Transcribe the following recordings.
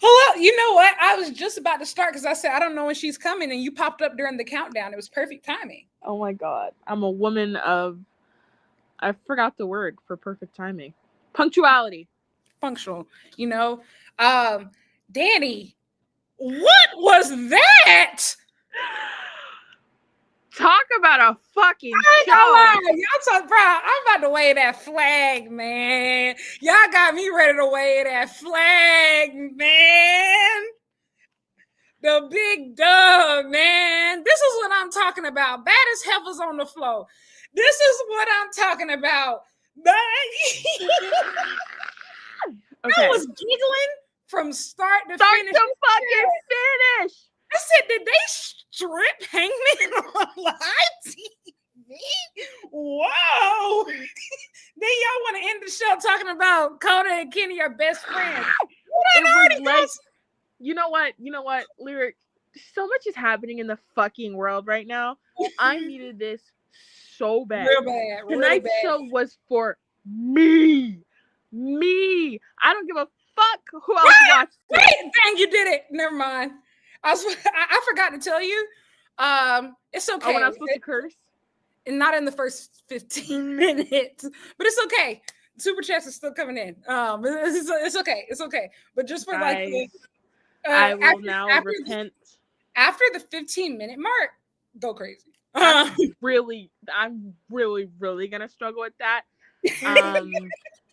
Hello, you know what? I was just about to start because I said I don't know when she's coming, and you popped up during the countdown. It was perfect timing. Oh my god. I'm a woman of, I forgot the word for perfect timing. Punctuality. Functional, you know. Dani, what was that? Talk about a fucking I ain't gonna show. lie, y'all talk, bro. I'm about to wave that flag, man. Y'all got me ready to wave that flag, man. The big dog, man. This is what I'm talking about. Bad as heifers on the floor. This is what I'm talking about. I Okay. was giggling from start to Start finish. to fucking finish. I said, did they strip Hangman on live TV? Whoa. Then y'all want to end the show talking about Kota and Kenny are best friends. It was like, you know what, Lyric, so much is happening in the fucking world right now. I needed this so bad. Real bad. Tonight's show was for me. I don't give a fuck who else watched it. Wait, dang, you did it. Never mind. I forgot to tell you. It's okay. Oh, when I'm supposed to curse? And not in the first 15 minutes. But it's okay. Super chats is still coming in. It's okay. It's okay. But just for like the, I will now repent. After the 15-minute mark, go crazy. I'm really gonna struggle with that.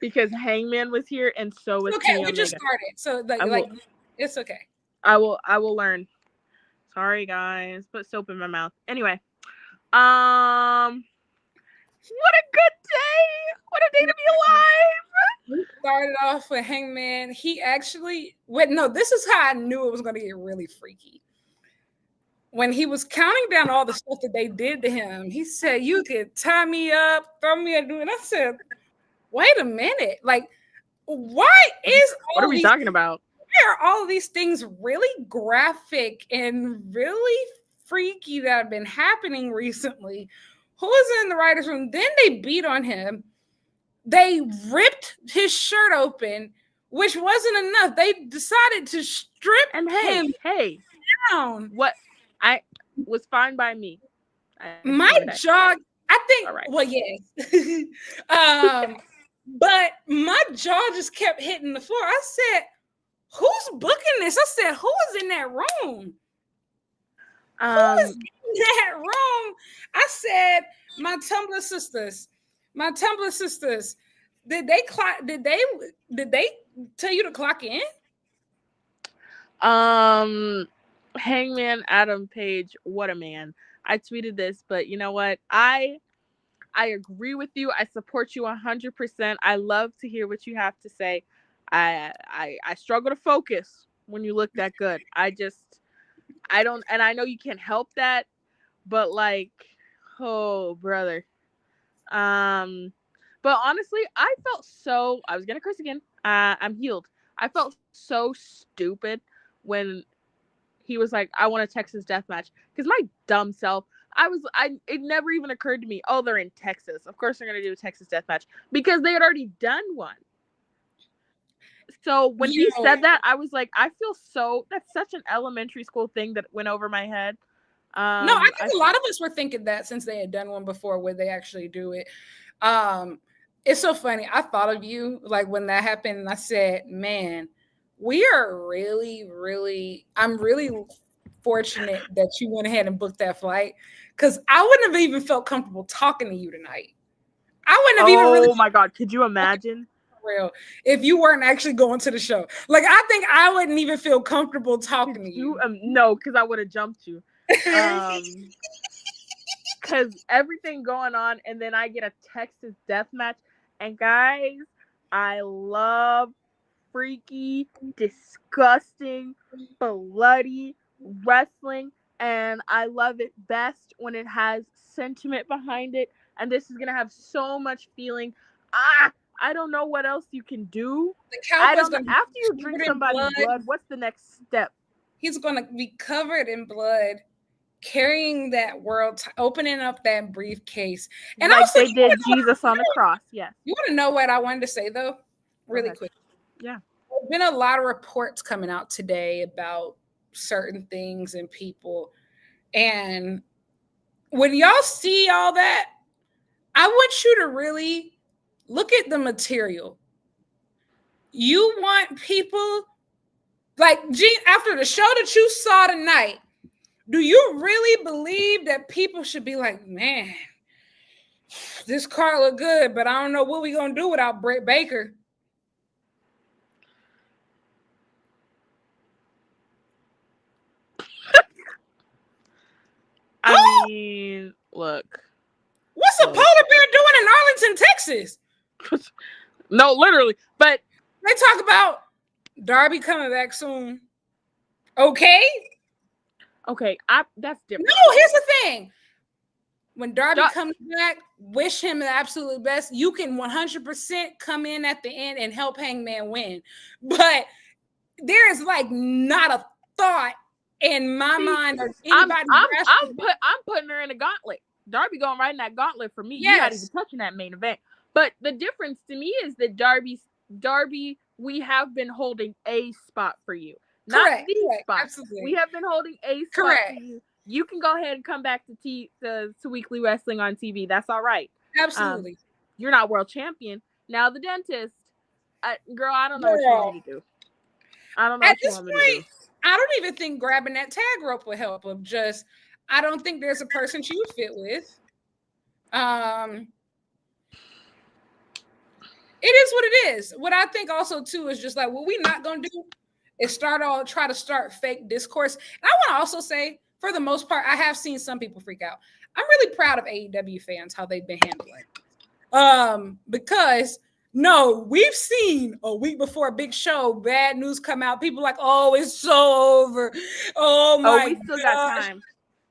Because Hangman was here and so was okay. Kenny We Omega. just started, so like it's okay. I will learn. Sorry guys, put soap in my mouth. Anyway, what a good day! What a day to be alive! We started off with Hangman. He actually this is how I knew it was going to get really freaky. When he was counting down all the stuff that they did to him, he said, "You could tie me up, throw me a dude." And I said, "Wait a minute! Like, why is what are we talking about? Why are all of these things really graphic and really freaky that have been happening recently? Who is in the writers' room?" Then they beat on him. They ripped his shirt open, which wasn't enough. They decided to strip him down. What I was fine by me. My jaw, I think, right. Well, yes. But my jaw just kept hitting the floor. I said, who's booking this? I said, who is in that room? Who is in that room? I said, my Tumblr sisters. Did they tell you to clock in? Hangman Adam Page, what a man. I tweeted this, but you know what? I agree with you. I support you 100%. I love to hear what you have to say. I struggle to focus when you look that good. I don't, and I know you can't help that, but like, oh brother. But honestly, I was gonna curse again. I'm healed. I felt so stupid when he was like, I want a Texas death match. Because my dumb self, it never even occurred to me, oh, they're in Texas. Of course they're going to do a Texas death match. Because they had already done one. So when he said that, I was like, that's such an elementary school thing that went over my head. No, I think a lot of us were thinking that since they had done one before, would they actually do it? It's so funny. I thought of you like when that happened, and I said, man, we are really, I'm really fortunate that you went ahead and booked that flight, because I wouldn't have even felt comfortable talking to you tonight. I wouldn't have even really. Oh my God. Could you imagine? Real, if you weren't actually going to the show. Like, I think I wouldn't even feel comfortable talking to you. No, because I would have jumped you. Because everything going on, and then I get a Texas death match. And guys, I love freaky, disgusting, bloody wrestling, and I love it best when it has sentiment behind it. And this is gonna have so much feeling. I don't know what else you can do. I don't know. After you drink somebody's blood, what's the next step? He's gonna be covered in blood, carrying that opening up that briefcase, and like also they did Jesus on the cross. Yes. You want to know what I wanted to say though, really quick? Yeah. been a lot of reports coming out today about certain things and people. And when y'all see all that, I want you to really look at the material. You want people like Gene, after the show that you saw tonight, do you really believe that people should be like, man, this car look good, but I don't know what we gonna do without Britt Baker? I mean, look. What's a polar bear doing in Arlington, Texas? No, literally. But they talk about Darby coming back soon. Okay. That's different. No, here's the thing. When Darby comes back, wish him the absolute best. You can 100% come in at the end and help Hangman win. But there is like not a thought in my mind of anybody. I'm putting her in a gauntlet. Darby going right in that gauntlet for me. Yes. You're not even touching that main event. But the difference to me is that Darby, we have been holding a spot for you. Not the spot. Absolutely. We have been holding a spot for you. You can go ahead and come back to Weekly Wrestling on TV. That's all right. Absolutely. You're not world champion. Now the dentist, girl, I don't know what you want me to do. I don't know what you want me to do. I don't even think grabbing that tag rope would help him. I don't think there's a person she would fit with. It is what it is. What I think also too is just like what we're not gonna do is try to start fake discourse. And I want to also say, for the most part, I have seen some people freak out. I'm really proud of AEW fans how they've been handling. Because no, we've seen a week before a big show, bad news come out. People like, oh, it's so over. Oh my we still got time.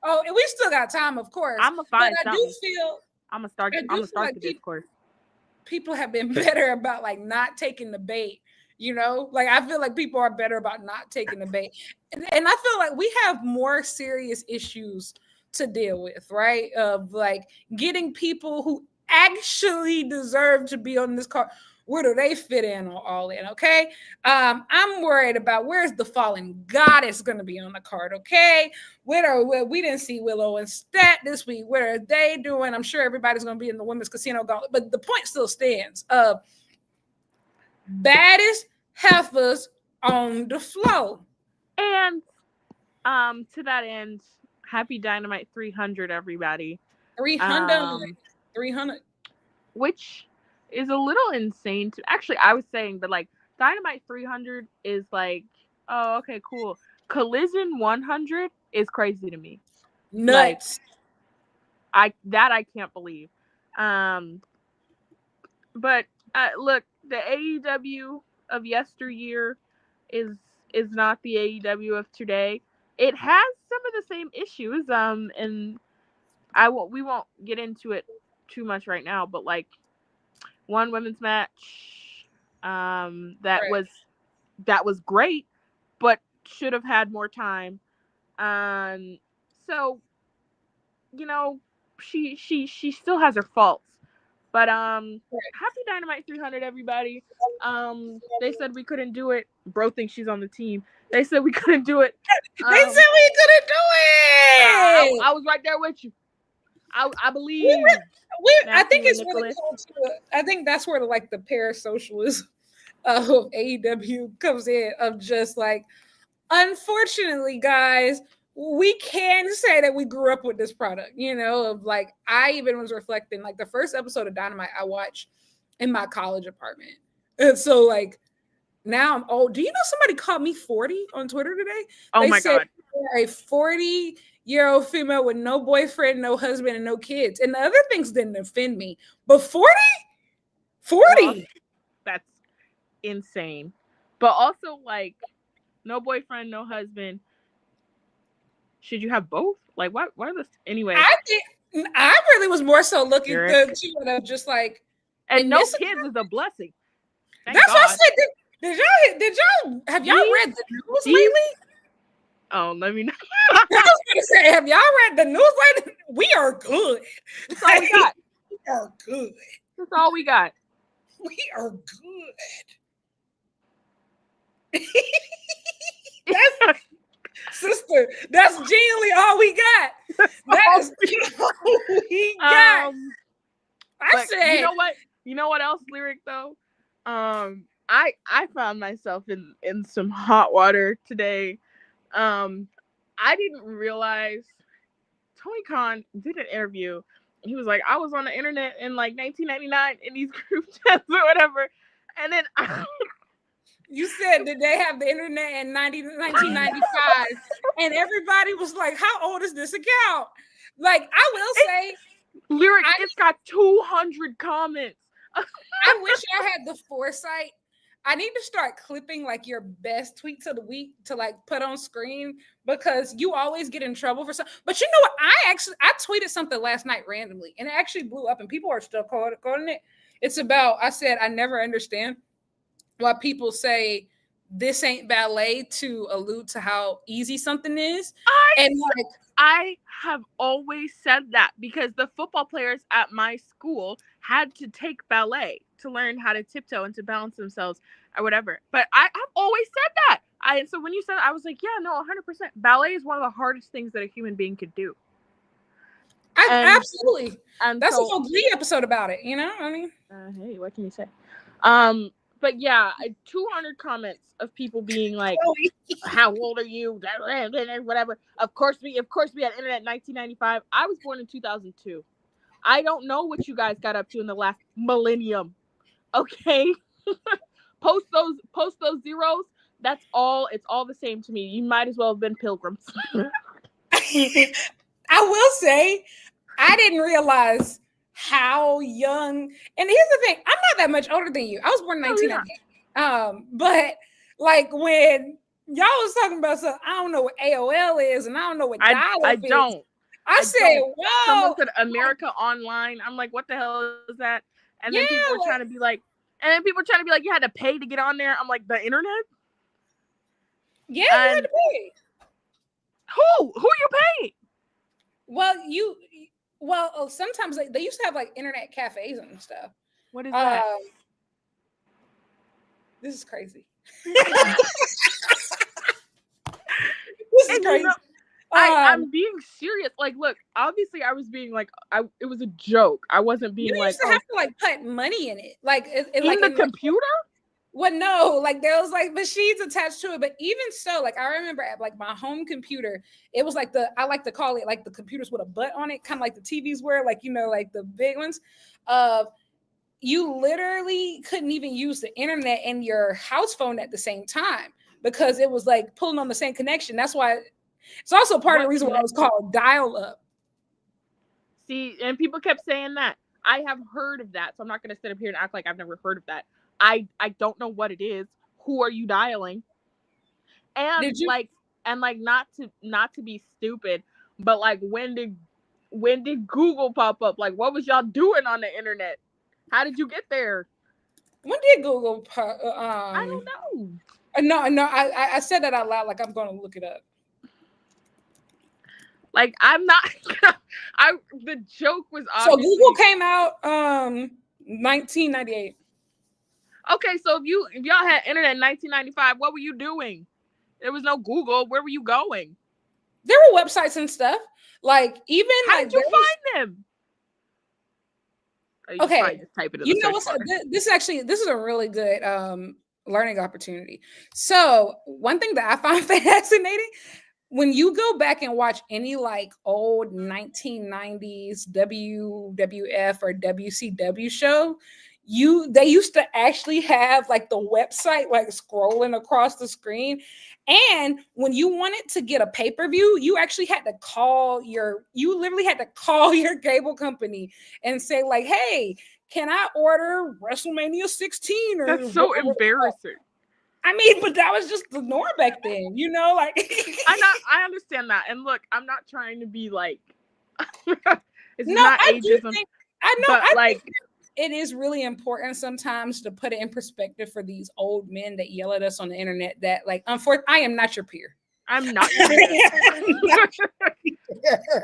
Oh, and we still got time, of course. I'm gonna find something. I do feel I'm gonna start the discourse. People have been better about like not taking the bait. You know, like I feel like people are better about not taking the bait. And I feel like we have more serious issues to deal with, right? Of like getting people who actually deserve to be on this card. Where do they fit in or all in? Okay. I'm worried about where's the fallen goddess going to be on the card. Okay. We didn't see Willow and Stat this week. What are they doing? I'm sure everybody's going to be in the women's casino gauntlet, but the point still stands. Baddest heifers on the floor. And to that end, happy Dynamite 300, everybody. 300. Which is a little insane to actually, I was saying that like Dynamite 300 is like, oh, okay, cool. Collision 100 is crazy to me. Nuts. Like, I can't believe. But look, the AEW of yesteryear is not the AEW of today. It has some of the same issues. And we won't get into it too much right now, but like one women's match that was great, but should have had more time. So you know, she still has her faults. But happy Dynamite 300, everybody. They said we couldn't do it. Bro thinks she's on the team. They said we couldn't do it. They said we couldn't do it. I was right there with you. I believe. I think it's really cool too. I think that's where like the parasocialism of AEW comes in. Of just like, unfortunately, guys, we can say that we grew up with this product, you know, of like, I even was reflecting like the first episode of Dynamite I watched in my college apartment. And so like now I'm old. Do you know somebody called me 40 on Twitter today? Oh my God. A 40-year-old female with no boyfriend, no husband, and no kids. And the other things didn't offend me. But 40? 40. Well, that's insane. But also like no boyfriend, no husband. Should you have both? Like, what are the anyway? I really was more so looking to just like, and no kids is a blessing. That's what I said. Did y'all have y'all read the news lately? Oh, let me know. I was gonna say, have y'all read the news lately? We are good. That's all we got. We are good. That's all we got. We are good. That's sister. That's genuinely all we got. That is all we got. I said, you know what else lyric though? I found myself in some hot water today. I didn't realize Tony Khan did an interview. He was like, I was on the internet in like 1999 in these group chats or whatever. And then you said that they have the internet in 1995, and everybody was like, how old is this account? Like, I will say, lyric, it's got 200 comments. I wish I had the foresight. I need to start clipping like your best tweets of the week to like put on screen, because you always get in trouble for something. But you know what? I tweeted something last night randomly and it actually blew up and people are still quoting it. It's about, I said, I never understand why people say this ain't ballet to allude to how easy something is. I have always said that because the football players at my school had to take ballet to learn how to tiptoe and to balance themselves or whatever. But I've always said that. So when you said that, I was like, yeah, no, 100%. Ballet is one of the hardest things that a human being could do. Absolutely. And that's a whole Glee episode about it, you know? I mean, hey, what can you say? But yeah, 200 comments of people being like, how old are you? Whatever. Of course we had internet in 1995. I was born in 2002. I don't know what you guys got up to in the last millennium. Okay? post those zeros. That's all. It's all the same to me. You might as well have been pilgrims. I will say, I didn't realize how young. And here's the thing: I'm not that much older than you. I was born in 1998. But like when y'all was talking about something, I don't know what AOL is, and I don't know what dial-up is. I said, "Whoa!" Someone said America Online. I'm like, "What the hell is that?" And then people were trying to be like, you had to pay to get on there. I'm like, the internet? Yeah, you had to pay. Who you paying? Well, sometimes they used to have like internet cafes and stuff. What is that? This is crazy. Crazy. I'm being serious. Like, look, obviously I was being like, it was a joke. I wasn't being you used to have to like put money in it, like in the computer. Well, no, like there was like machines attached to it, but even so, like I remember at like my home computer, it was like I like to call it like the computers with a butt on it, kind of like the TVs were, like, you know, like the big ones. You literally couldn't even use the internet and your house phone at the same time because it was like pulling on the same connection. That's why it's also part of the reason why it was called dial-up. See, and people kept saying that. I have heard of that, so I'm not going to sit up here and act like I've never heard of that. I don't know what it is. Who are you dialing? And not to be stupid, but like when did Google pop up? Like, what was y'all doing on the internet? How did you get there? When did Google pop? I don't know. No, I said that out loud. Like I'm going to look it up. Like I'm not. The joke was obviously. So Google came out 1998. Okay, so if y'all had internet in 1995, what were you doing? There was no Google. Where were you going? There were websites and stuff. Like even how did you find them? Okay, you know what's this is a really good learning opportunity. So one thing that I find fascinating, when you go back and watch any like old 1990s WWF or WCW show, they used to actually have like the website like scrolling across the screen. And when you wanted to get a pay-per-view, you actually had to literally had to call your cable company and say like, hey, can I order WrestleMania 16? That's so embarrassing. I mean, but that was just the norm back then, you know, like I understand that. And look, I'm not trying to be like it's not ageism. I know, I think it is really important sometimes to put it in perspective for these old men that yell at us on the internet that like, unfortunately, I am not your peer. I'm not your peer.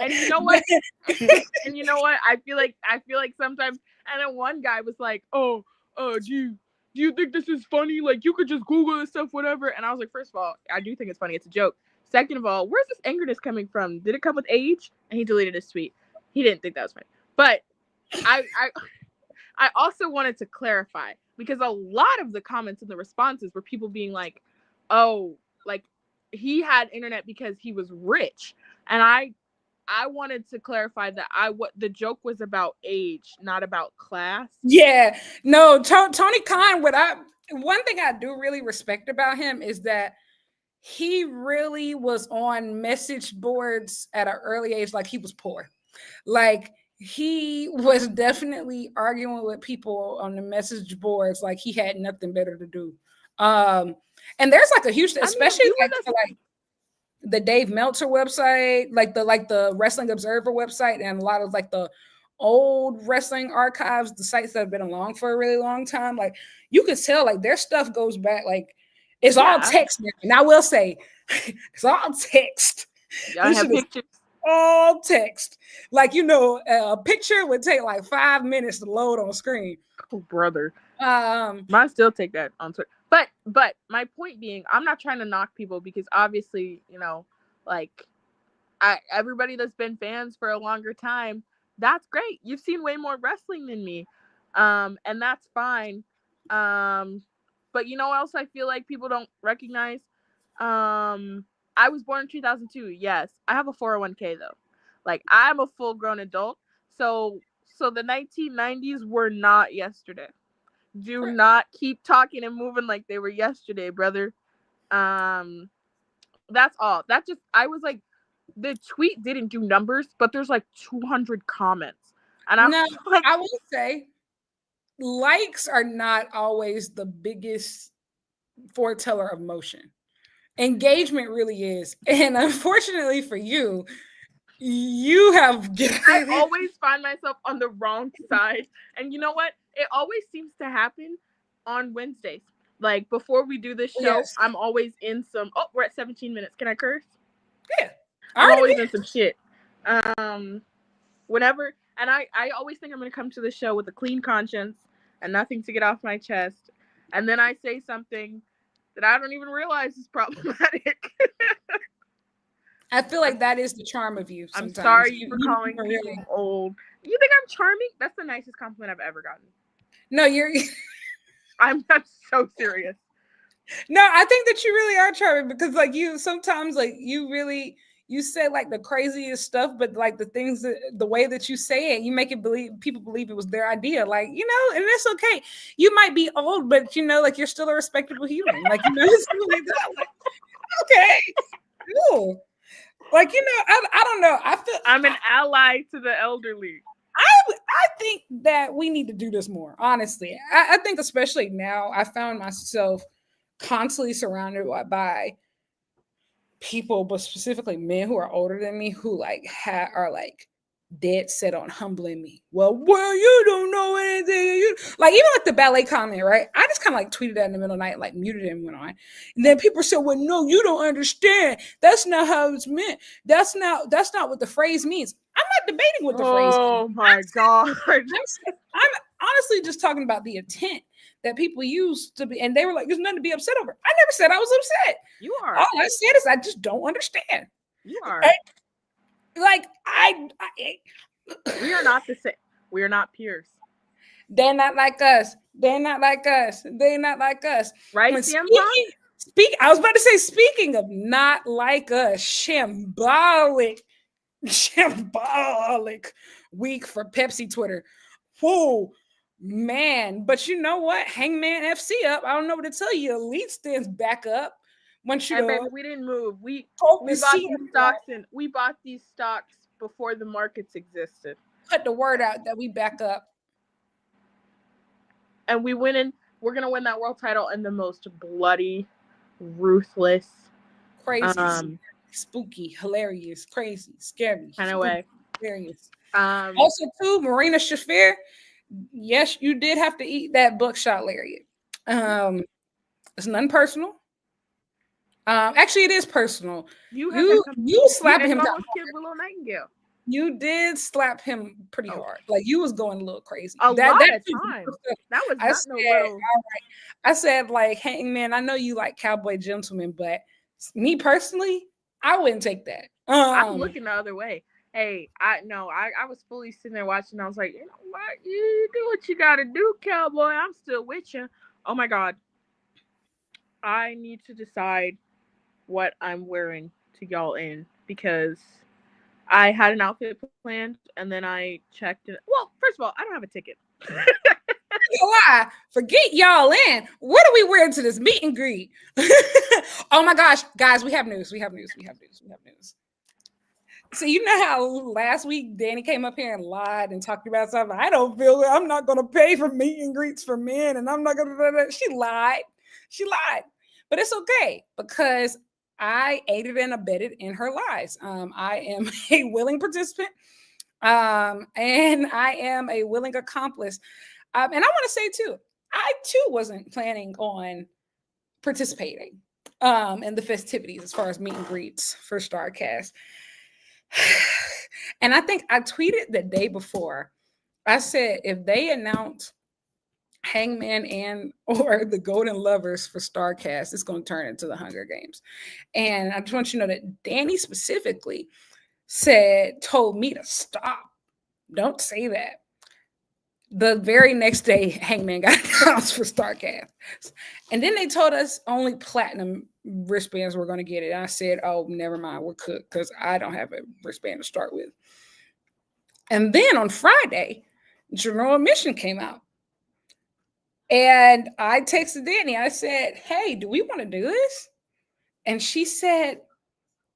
And you know what? I feel like sometimes, and then one guy was like, oh, gee, do you think this is funny? Like, you could just Google this stuff, whatever. And I was like, first of all, I do think it's funny. It's a joke. Second of all, where's this angerness coming from? Did it come with age? And he deleted his tweet. He didn't think that was funny. But I also wanted to clarify, because a lot of the comments and the responses were people being like, oh, like, he had internet because he was rich. And I wanted to clarify that what the joke was about age, not about class. Yeah, no, Tony Khan. One thing I do really respect about him is that he really was on message boards at an early age, like he was poor. Like, he was definitely arguing with people on the message boards like he had nothing better to do. And there's like a huge, especially like the Dave Meltzer website, like the Wrestling Observer website, and a lot of like the old wrestling archives, the sites that have been along for a really long time. Like, you could tell like their stuff goes back, like it's all text now. And I will say it's all text. I have pictures. All text. Like, a picture would take like 5 minutes to load on screen. Oh, brother. Mine still take that on Twitter. But my point being, I'm not trying to knock people, because obviously, like, everybody that's been fans for a longer time, that's great. You've seen way more wrestling than me. And that's fine. But you know what else I feel like people don't recognize? I was born in 2002. Yes. I have a 401k though. Like, I'm a full grown adult. So the 1990s were not yesterday. Do not keep talking and moving like they were yesterday, brother. That's all. I was like, the tweet didn't do numbers, but there's like 200 comments. And I'm like, I will say, likes are not always the biggest foreteller of motion. Engagement really is. And unfortunately for you, you have I always find myself on the wrong side. And you know what? It always seems to happen on Wednesdays. Like, before we do this show, yes. I'm always in some... Oh, we're at 17 minutes. Can I curse? Yeah. I'm always in some shit. Whenever... And I always think I'm going to come to the show with a clean conscience and nothing to get off my chest. And then I say something that I don't even realize is problematic. I feel like that is the charm of you. Sometimes. I'm sorry for calling people old. You think I'm charming? That's the nicest compliment I've ever gotten. No, you're... I'm so serious. No, I think that you really are charming, because like you sometimes like you say like the craziest stuff, but like the way that you say it, you make people believe it was their idea. Like, and it's okay. You might be old, but like you're still a respectable human. Like, something like that. Like, okay. Cool. Like, I don't know. I feel I'm an ally to the elderly. I think that we need to do this more, honestly. I think especially now, I found myself constantly surrounded by people, but specifically men who are older than me, who like are like dead set on humbling me. Well, you don't know anything. Like, even like the ballet comment, right? I just kind of like tweeted that in the middle of the night, like muted it and went on. And then people said, well, no, you don't understand. That's not how it's meant. That's not what the phrase means. I'm not debating what the phrase means. Oh my God. I'm honestly just talking about the intent that people use to be, and they were like, there's nothing to be upset over. I never said I was upset. You are. All I said is I just don't understand. You are. Like, we are not the same. We are not peers. They're not like us. They're not like us. They're not like us. Right, CM Punk? I was about to say, speaking of not like us, shambolic week for Pepsi Twitter. Whoa, man. But you know what? Hangman FC up. I don't know what to tell you. Elite stands back up. Once you baby, we didn't move. We bought these stocks, and we bought these stocks before the markets existed. Put the word out that we back up. And we win in. We're gonna win that world title in the most bloody, ruthless, crazy, spooky, hilarious, crazy, scary kind of way. Hilarious. Also, too, Marina Shafir. Yes, you did have to eat that buckshot lariat. It's nothing personal. Actually, it is personal. You slap him down. Willow Nightingale. You did slap him pretty hard. Like you was going a little crazy. A That lot that of times. That was I not said, no little. I said, like, Hangman, I know you like cowboy gentlemen, but me personally, I wouldn't take that. I'm looking the other way. Hey, I was fully sitting there watching. I was like, you know what? You do what you gotta do, cowboy. I'm still with you. Oh my god. I need to decide what I'm wearing to y'all in because I had an outfit planned and then I checked it. Well, first of all, I don't have a ticket. Why? Forget y'all in. What are we wearing to this meet and greet? Oh my gosh, guys, we have news. We have news. We have news. We have news. So you know how last week Dani came up here and lied and talked about something. I don't feel good. I'm not going to pay for meet and greets for men, and I'm not going to. She lied. She lied, but it's okay because I aided and abetted in her lies. I am a willing participant, and I am a willing accomplice. And I want to say too, I too wasn't planning on participating in the festivities as far as meet and greets for StarCast. And I think I tweeted the day before. I said if they announce Hangman and or the Golden Lovers for StarCast, it's going to turn into the Hunger Games. And I just want you to know that Dani specifically told me to stop. Don't say that. The very next day, Hangman got announced for StarCast. And then they told us only platinum wristbands were going to get it. And I said, oh, never mind, we're cooked because I don't have a wristband to start with. And then on Friday, General Admission came out. And I texted Dani. I said, hey, do we want to do this? And she said,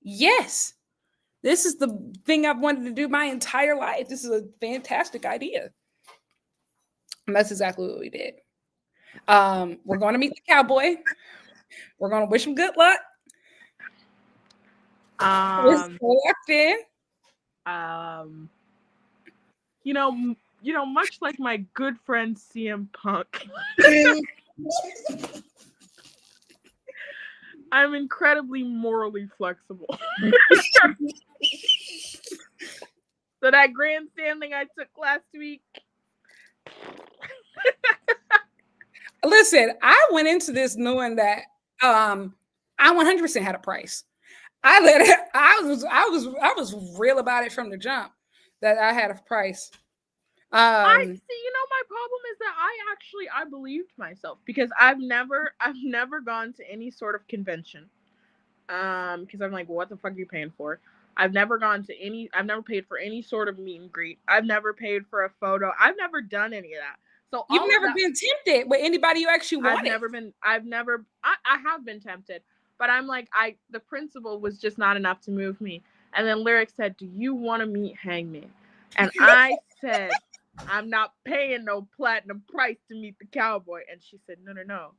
yes. This is the thing I've wanted to do my entire life. This is a fantastic idea. And that's exactly what we did. We're going to meet the cowboy. We're going to wish him good luck. We're so locked in. Much like my good friend CM Punk, I'm incredibly morally flexible. So that grandstand thing I took last week. Listen, I went into this knowing that I 100% had a price. I was real about it from the jump that I had a price. I see. My problem is that I believed myself because I've never gone to any sort of convention. Because I'm like, well, what the fuck are you paying for? I've never paid for any sort of meet and greet. I've never paid for a photo. I've never done any of that. So you've never been tempted with anybody you actually wanted. I have been tempted, but I'm like, the principle was just not enough to move me. And then Lyric said, do you want to meet Hangman? And I said, I'm not paying no platinum price to meet the cowboy. And she said, no,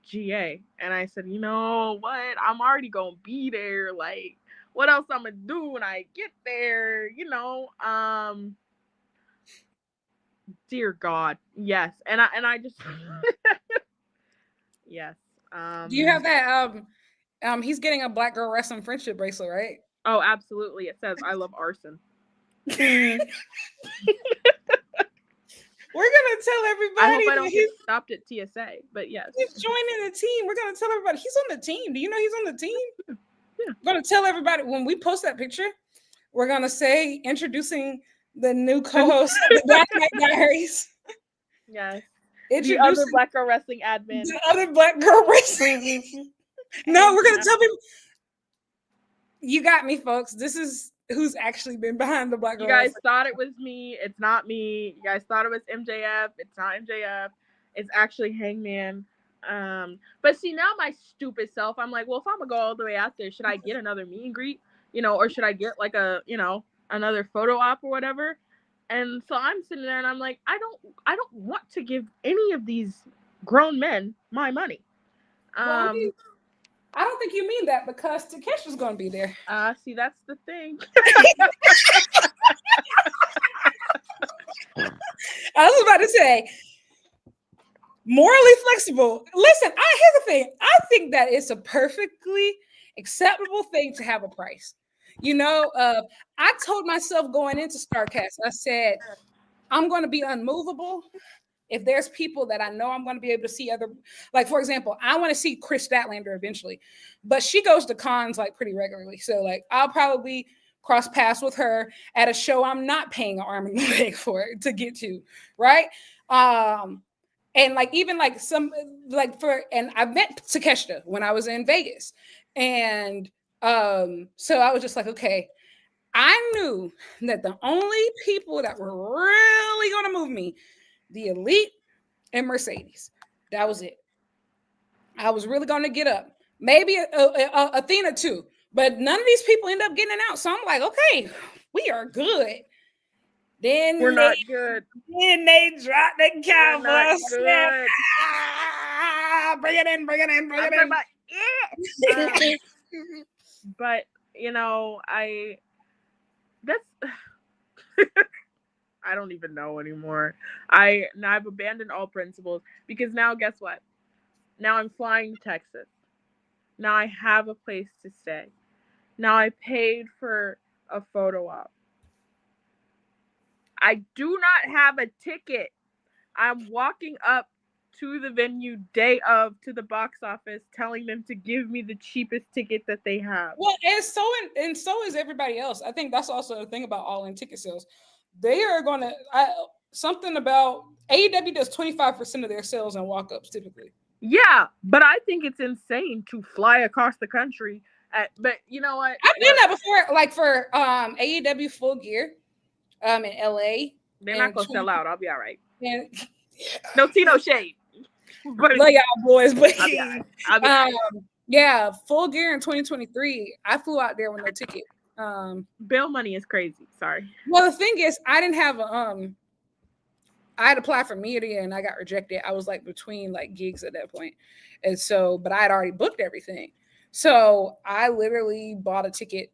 GA. And I said, you know what? I'm already going to be there. Like, what else I'm going to do when I get there? Dear God. Yes. And I just, yes. Do you have that? He's getting a Black Girl Wrestling friendship bracelet, right? Oh, absolutely. It says, I love arson. We're gonna tell everybody. I hope I don't get stopped at TSA, but yes, he's joining the team. We're gonna tell everybody he's on the team. Do you know he's on the team? Yeah. We're gonna tell everybody when we post that picture. We're gonna say introducing the new co-host of the Dynamite Diaries. Yes, the other Black Girl Wrestling admin. The other Black Girl Wrestling. No, we're gonna tell people. You got me, folks. This is who's actually been behind the Black Girl. You guys thought it was me. It's not me. You guys thought it was MJF. It's not MJF. It's actually Hangman. But see, now my stupid self, I'm like, well, if I'm gonna go all the way out there, should I get another meet and greet? Or should I get like another photo op or whatever? And so I'm sitting there and I'm like, I don't want to give any of these grown men my money. I don't think you mean that because Takeshi's going to be there. See, that's the thing. I was about to say, morally flexible. Listen, here's the thing. I think that it's a perfectly acceptable thing to have a price. I told myself going into StarCast, I said, I'm going to be unmovable. If there's people that I know I'm going to be able to see like, for example, I want to see Chris Statlander eventually, but she goes to cons like pretty regularly. So like, I'll probably cross paths with her at a show I'm not paying an arm and a leg for to get to. Right. And like, even like and I met Takeshita when I was in Vegas. And so I was just like, okay, I knew that the only people that were really going to move me, the Elite and Mercedes. That was it. I was really going to get up. Maybe Athena too. But none of these people end up getting out. So I'm like, okay, we are good. Then we're not good. Then they dropped the Cowboys. Bring it in. But I don't even know anymore. I've abandoned all principles because now guess what? Now I'm flying to Texas. Now I have a place to stay. Now I paid for a photo op. I do not have a ticket. I'm walking up to the venue day of to the box office, telling them to give me the cheapest ticket that they have. Well, and so is everybody else. I think that's also the thing about all-in ticket sales. They are going to something about AEW does 25% of their sales on walk-ups typically. Yeah, but I think it's insane to fly across the country. But you know what? I've done that before, like for AEW Full Gear, in LA. They're not gonna sell out. I'll be all right. And no tea, no shade. But love y'all boys, but I'll be all right. Yeah, Full Gear in 2023. I flew out there with no ticket. Bail money is crazy. Sorry. Well, the thing is, I didn't have I had applied for media and I got rejected. I was like between like gigs at that point. And so, but I had already booked everything. So I literally bought a ticket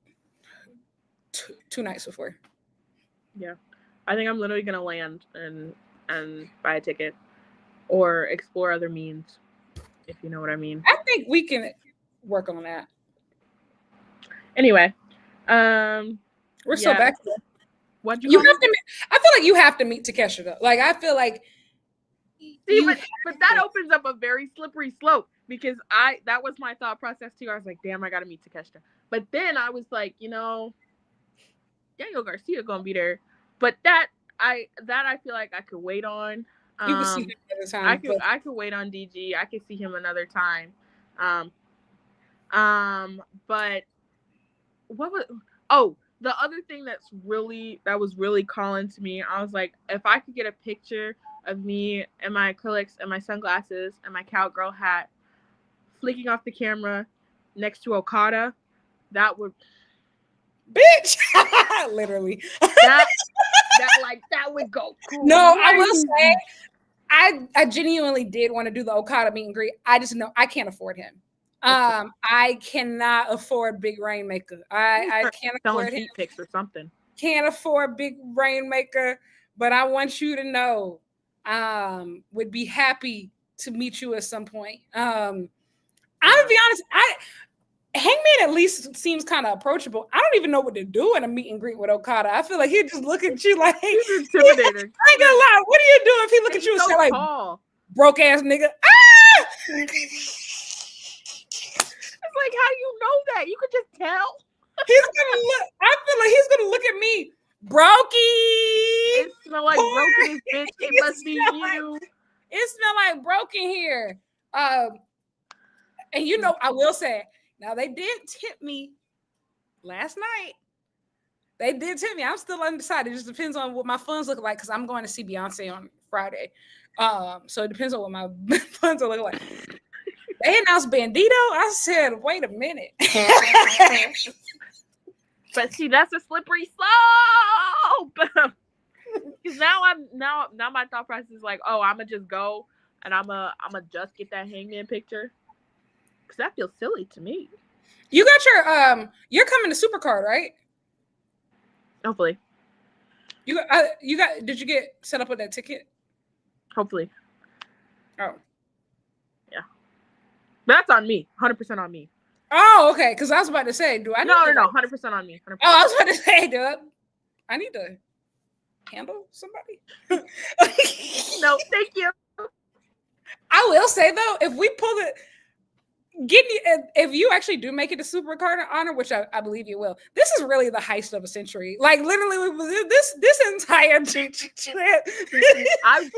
two nights before. Yeah. I think I'm literally going to land and buy a ticket or explore other means, if you know what I mean. I think we can work on that. Anyway. We're so back to it. I feel like you have to meet Takeshita though. Like I feel like but that opens up a very slippery slope because that was my thought process too. I was like, damn, I gotta meet Takeshita. But then I was like, Daniel Garcia gonna be there. But that I feel like I could wait on. You can see him another time. I could wait on DG. I could see him another time. But what was the other thing that was really calling to me, I was like, if I could get a picture of me and my acrylics and my sunglasses and my cowgirl hat flicking off the camera next to Okada, that would bitch literally that would go cool. No, I will say I genuinely did want to do the Okada meet and greet. I just know I can't afford him. I cannot afford Big Rainmaker. I can't afford him. Pics or something. Can't afford Big Rainmaker, but I want you to know, would be happy to meet you at some point. I'm gonna be honest. Hangman at least seems kind of approachable. I don't even know what to do in a meet and greet with Okada. I feel like he'd just look at you like he's intimidating. I ain't gonna lie. What do you do if he look at you and say like, broke ass nigga? Ah! It's like, how you know that? You could just tell. He's gonna look. I feel like he's gonna look at me, brokey. It smell like broken, bitch. It must be you. It smell like broken here. And I will say, now they did tip me last night. They did tip me. I'm still undecided. It just depends on what my funds look like because I'm going to see Beyonce on Friday. So it depends on what my funds will look like. They announced Bandido. I said, wait a minute. But see, that's a slippery slope. Because now my thought process is like, oh, I'm gonna just go and I'm gonna just get that Hangman picture. Because that feels silly to me. You got you're coming to Supercard, right? Hopefully. Did you get set up with that ticket? Hopefully. Oh. Yeah. But that's on me. 100% on me. Oh, okay. Because I was about to say, do I? No, 100% on me. 100%. Oh, I was about to say, I need to handle somebody. No, thank you. I will say though, if we pull it, if you actually do make it to Super Ricardo Honor, which I believe you will, this is really the heist of a century. Like literally, this entire trip. I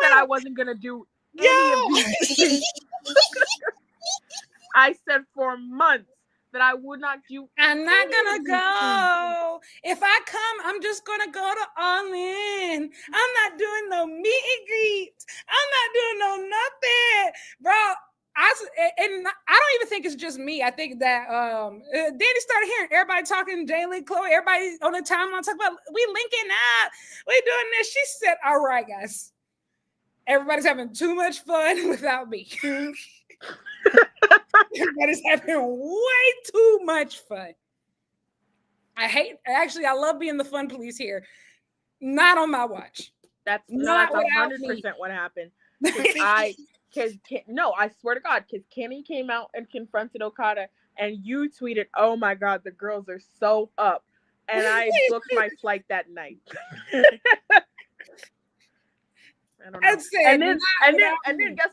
said I wasn't gonna do any of these. I said for months that I would not do. I'm not gonna go. If I come, I'm just gonna go to All In. I'm not doing no meet and greets. I'm not doing no nothing, bro. I don't even think it's just me. I think that Dani started hearing everybody talking, Jaylee, Chloe, everybody on the timeline talking about we linking up, we doing this. She said, "All right, guys, everybody's having too much fun without me." Everybody's having way too much fun. I love being the fun police here. Not on my watch. That's 100% what happened. I swear to God, because Kenny came out and confronted Okada, and you tweeted, "Oh my God, the girls are so up," and I booked my flight that night. I don't know. And then guess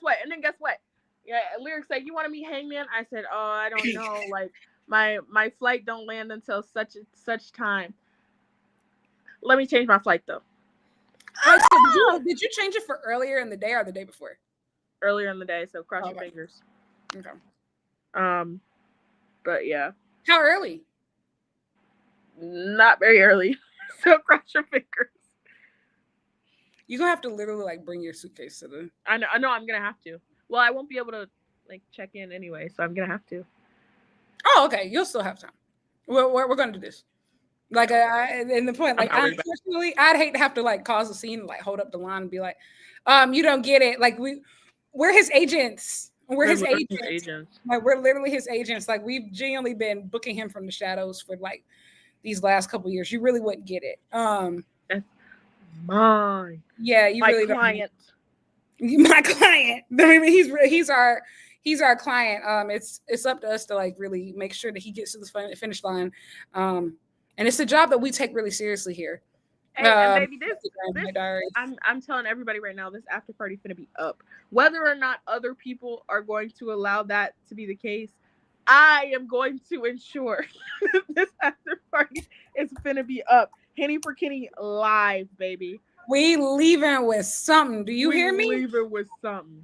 what? Yeah, Lyric said, "You want to meet Hangman?" I said, "Oh, I don't know. Like my flight don't land until such time. Let me change my flight though." Wait, so did you change it for earlier in the day or the day before? Earlier in the day, so cross your fingers. Okay. But yeah. How early? Not very early. So cross your fingers. You're gonna have to literally like bring your suitcase to the. I know. I'm gonna have to. Well, I won't be able to like check in anyway, so I'm gonna have to. Oh, okay. You'll still have time. We're gonna do this. Like, and the point, like, unfortunately, I'd hate to have to like cause a scene, like hold up the line and be like, you don't get it. Like we're his agents. We're his agents. Like we're literally his agents. Like we've genuinely been booking him from the shadows for like these last couple of years. You really wouldn't get it. That's mine. Yeah, you my really client. My client. I mean, he's our client. It's up to us to like really make sure that he gets to the finish line. And it's a job that we take really seriously here. Hey, and baby, this I'm telling everybody right now, this after party finna be up. Whether or not other people are going to allow that to be the case, I am going to ensure this after party is finna be up. Henny for Kenny live, baby. We leaving with something. Do you hear me? Leaving with something.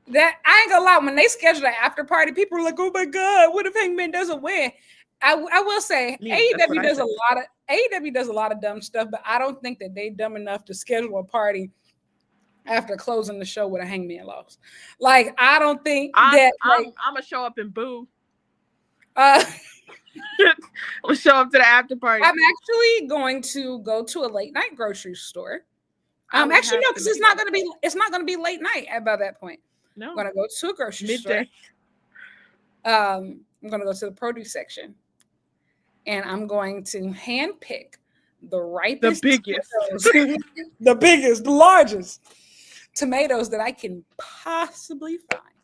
That I ain't gonna lie. When they schedule an after party, people are like, "Oh my God, what if Hangman doesn't win?" I will say AEW does a lot of dumb stuff, but I don't think that they dumb enough to schedule a party after closing the show with a Hangman loss. Like I don't think I'm gonna show up and boo. I'm gonna show up to the after party. I'm actually going to go to a late night grocery store. Actually no, because it's not gonna be late night by that point. No, I'm gonna go to a grocery store. I'm gonna go to the produce section. And I'm going to handpick the ripest, the biggest, the largest tomatoes that I can possibly find.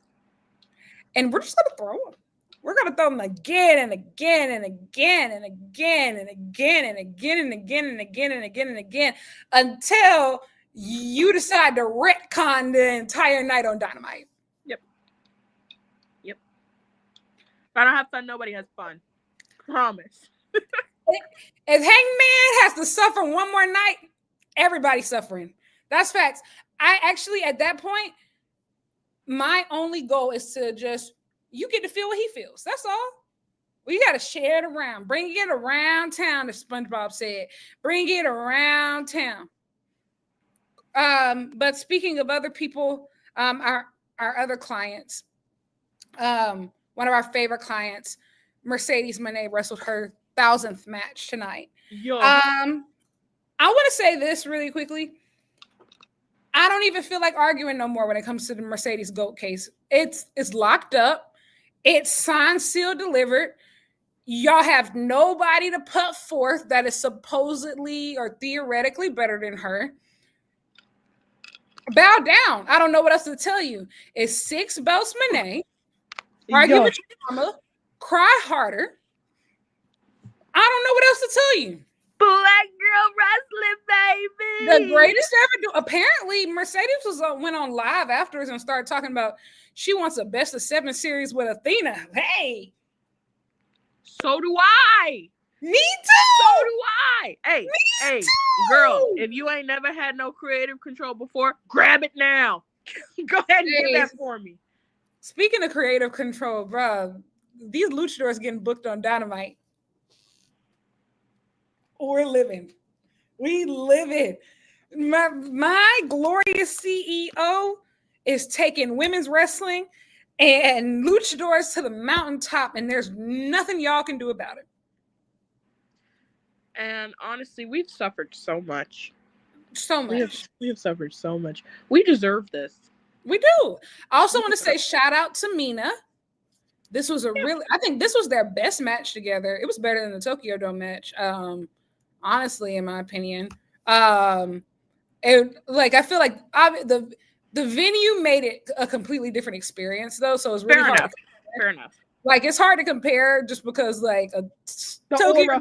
And we're just going to throw them. We're going to throw them again and again and again and again and again and again and again and again and again and again until you decide to retcon the entire night on Dynamite. Yep. If I don't have fun, nobody has fun. Promise. If Hangman has to suffer one more night, everybody's suffering. That's facts. I actually, at that point, my only goal is to you get to feel what he feels. That's all. We got to share it around. Bring it around town, as SpongeBob said. Bring it around town. But speaking of other people, our other clients, one of our favorite clients, Mercedes Moné wrestled her 1,000th match tonight. I want to say this really quickly. I don't even feel like arguing no more when it comes to the Mercedes GOAT case. It's locked up. It's signed, sealed, delivered. Y'all have nobody to put forth that is supposedly or theoretically better than her. Bow down. I don't know what else to tell you. It's 6 belts Moné. Argue with your mama. cry harder. I don't know what else to tell you. Black girl wrestling, baby. The greatest ever do. Apparently, Mercedes went on live afterwards and started talking about she wants a best of 7 series with Athena. Hey, so do I. Me too. So do I. Hey, Me too. girl, if you ain't never had no creative control before, grab it now. Go ahead and get that for me. Speaking of creative control, bro, these luchadors getting booked on Dynamite. We're living. We live it. My glorious CEO is taking women's wrestling and luchadors to the mountaintop, and there's nothing y'all can do about it. And honestly, we've suffered so much. So much. We have suffered so much. We deserve this. We do. I also want to say shout out to Mina. This was I think this was their best match together. It was better than the Tokyo Dome match. Honestly, in my opinion. And like I feel like the venue made it a completely different experience though, so it's really hard. Fair enough. Like it's hard to compare just because like a Tokyo,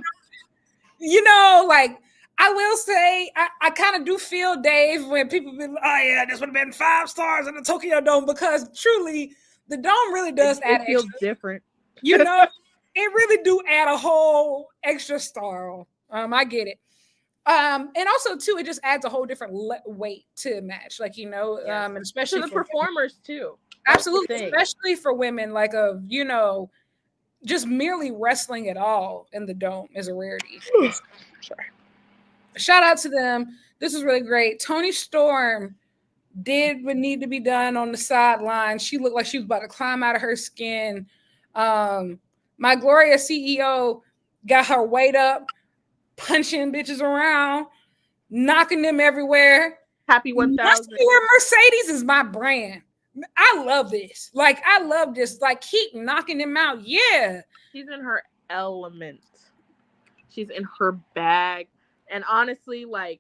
you know, like I will say I kind of do feel Dave when people be like, oh yeah, this would have been 5 stars in the Tokyo Dome, because truly the dome really does add it feels different. You know, it really do add a whole extra star. I get it. And also too, it just adds a whole different weight to a match, like, you know, and especially to the performers too. Absolutely, especially for women, like you know, just merely wrestling at all in the dome is a rarity. Sorry. Shout out to them. This is really great. Toni Storm did what needed to be done on the sideline. She looked like she was about to climb out of her skin. My glorious CEO got her weight up, punching bitches around, knocking them everywhere. Happy 1000. Mercedes is my brand. I love this. Like, I love this. Like, keep knocking them out. Yeah. She's in her element. She's in her bag. And honestly, like,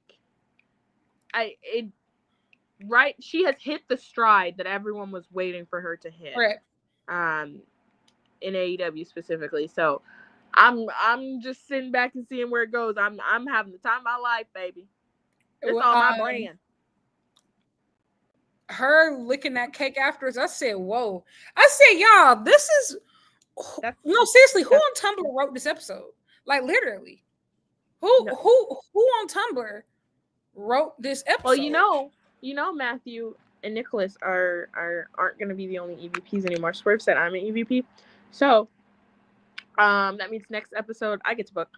she has hit the stride that everyone was waiting for her to hit. Right. In AEW specifically. So I'm just sitting back and seeing where it goes. I'm having the time of my life, baby. It's all my brand. Her licking that cake afterwards, I said, whoa. I said, y'all, this is no, seriously, who on Tumblr wrote this episode? Like, literally. Who on Tumblr wrote this episode? Well, you know, Matthew and Nicholas aren't going to be the only EVPs anymore. Swerve said I'm an EVP. So, that means next episode I get to book.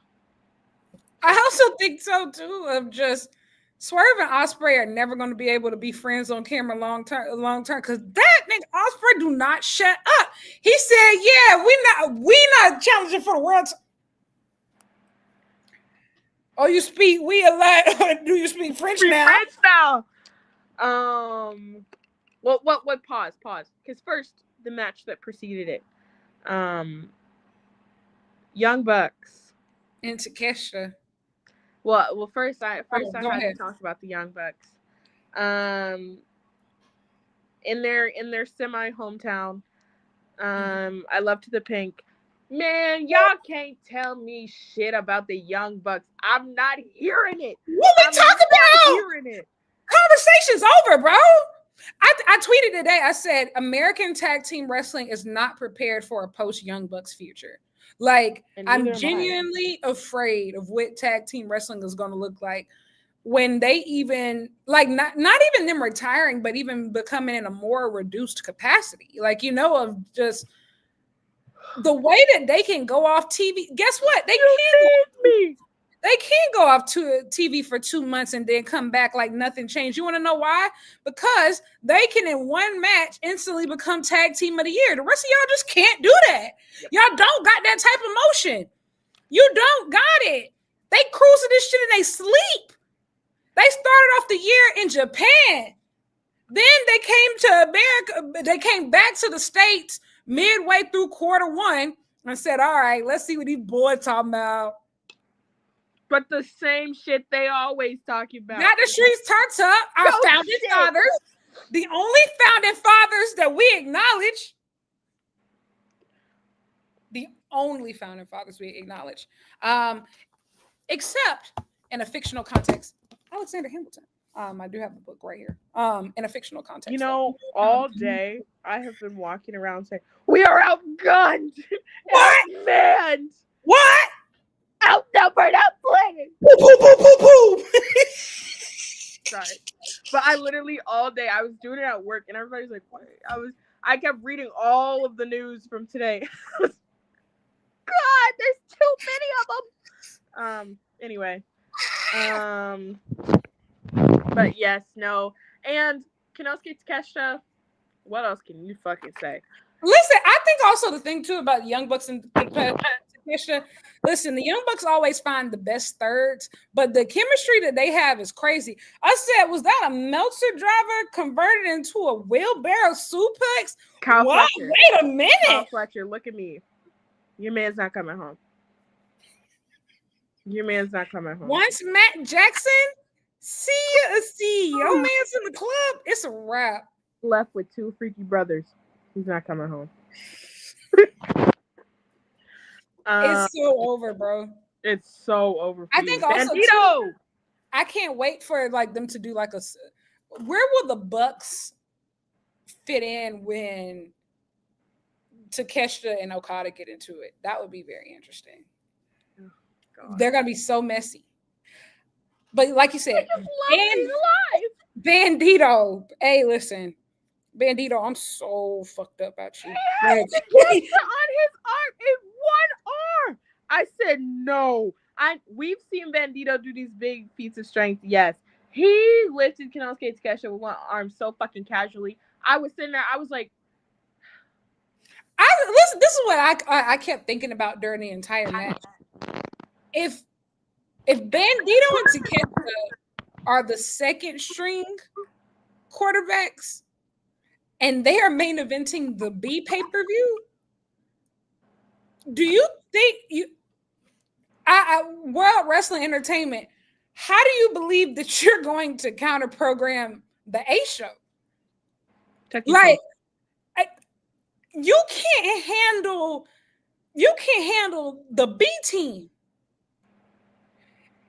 I also think so too, of just Swerve and Ospreay are never going to be able to be friends on camera long term, because that nigga Ospreay do not shut up. He said, "Yeah, we not challenging for the world." Oh, you speak do you speak French now? French now. What? Pause. Because first, the match that preceded it, Young Bucks and Takeshita. Well, first I had to talk about the Young Bucks. In their semi hometown, I love to the pink. Man, y'all can't tell me shit about the Young Bucks. I'm not hearing it. What we talking about? Hearing it. Conversation's over, bro. I tweeted today. I said American Tag Team Wrestling is not prepared for a post Young Bucks future. Like, I'm genuinely afraid of what tag team wrestling is going to look like when they even, like, not even them retiring, but even becoming in a more reduced capacity. Like, you know, of just the way that they can go off TV. Guess what? They can't go off to TV for 2 months and then come back like nothing changed. You want to know why? Because they can, in one match, instantly become tag team of the year. The rest of y'all just can't do that. Yep. Y'all don't got that type of motion. You don't got it. They cruising this shit and they sleep. They started off the year in Japan. Then they came to America. They came back to the States midway through Q1 and said, all right, let's see what these boys talking about. But the same shit they always talk about. Got the streets turned up. Our founding fathers. The only founding fathers that we acknowledge. The only founding fathers we acknowledge, except in a fictional context, Alexander Hamilton. I do have the book right here. In a fictional You context, though. know, all day I have been walking around saying, "We are outgunned What? and outmanned, What? outnumbered, outplayed." Poo, poo, poo, poo, poo. Sorry, but I literally all day I was doing it at work, and everybody's like, "What?" I kept reading all of the news from today. God, there's too many of them. Anyway, but yes, no, and Konosuke Takeshita. What else can you fucking say? Listen, I think also the thing too about Young Bucks and Takeshita. Listen, the Young Bucks always find the best thirds, but the chemistry that they have is crazy. I said, was that a Meltzer driver converted into a wheelbarrow suplex? Kyle What? Fletcher. Wait a minute. Kyle Fletcher, look at me. Your man's not coming home. Your man's not coming home. Once Matt Jackson see your man's in the club, it's a wrap. Left with two freaky brothers. He's not coming home. It's so over, bro. It's so over. I think also too, I can't wait for like them to do like a. Where will the Bucks fit in when Takeshita and Okada get into it? That would be very interesting. Oh, they're gonna be so messy. But like you said, Bandido. Hey, listen, Bandido, I'm so fucked up about you. He has the on his arm in one arm. I said no. We've seen Bandido do these big feats of strength. Yes, he lifted Konosuke Takeshita with one arm so fucking casually. I was sitting there. I was like, listen. This is what I kept thinking about during the entire match. If Bandido and Takeshita are the second string quarterbacks and they are main eventing the B pay-per-view, do you think World Wrestling Entertainment, how do you believe that you're going to counter program the A show? Like, you can't handle the B team.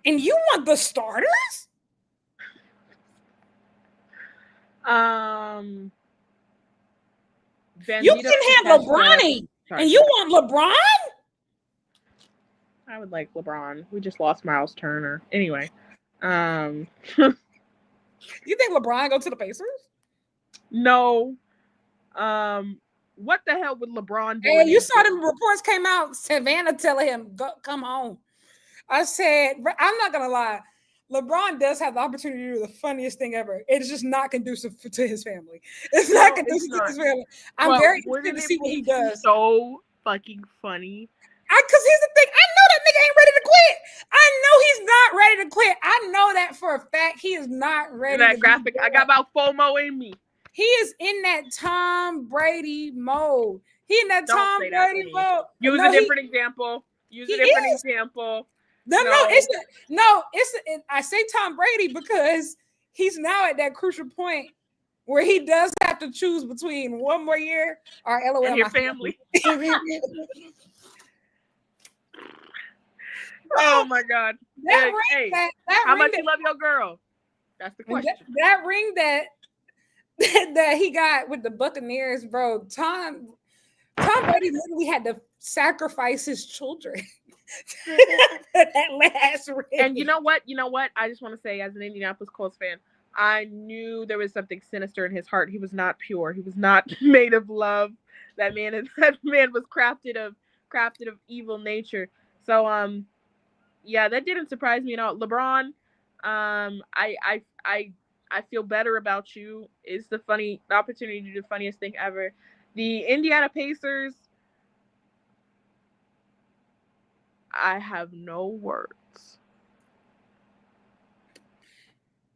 And you want the starters? Bandido, you can have LeBron, and you want LeBron? I would like LeBron. We just lost Miles Turner. Anyway, you think LeBron go to the Pacers? No. What the hell would LeBron do? Hey, you saw them reports came out. Savannah telling him, come home. I said, I'm not gonna lie. LeBron does have the opportunity to do the funniest thing ever. It's just not conducive to his family. It's not conducive to his family. I'm very interested to see what he does. So fucking funny. Because here's the thing. I know that nigga ain't ready to quit. I know he's not ready to quit. I know that for a fact. He is not ready. That graphic, I got about FOMO in me. He is in that Tom Brady mode. He in that Tom Brady mode. Use a different example. Use a different example. I say Tom Brady because he's now at that crucial point where he does have to choose between one more year or LOL and your family. Oh my God! How much you love your girl? That's the question. That ring that he got with the Buccaneers, bro. Tom Brady literally had to sacrifice his children. That last ring. And you know what? I just want to say, as an Indianapolis Colts fan, I knew there was something sinister in his heart. He was not pure. He was not made of love. That man was crafted of evil nature. So yeah, that didn't surprise me at all. LeBron, I feel better about you. It's the opportunity to do the funniest thing ever. The Indiana Pacers, I have no words.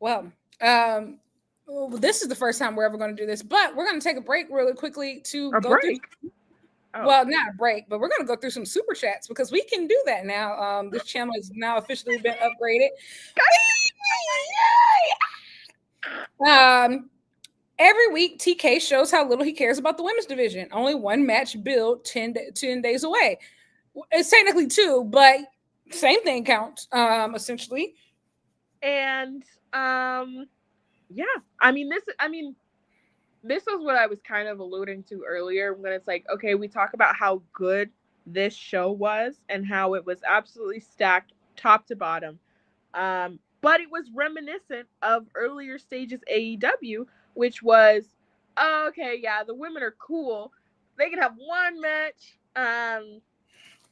Well, this is the first time we're ever going to do this, but we're going to take a break really quickly to go through. Oh. Well, not a break, but we're going to go through some super chats because we can do that now. This channel has now officially been upgraded. Every week, TK shows how little he cares about the women's division. Only one match billed 10 days away. It's technically two, but same thing counts, essentially. And yeah, I mean this is what I was kind of alluding to earlier when it's like, okay, we talk about how good this show was and how it was absolutely stacked top to bottom. But it was reminiscent of earlier stages AEW, which was, oh, okay, yeah, the women are cool. They can have one match, and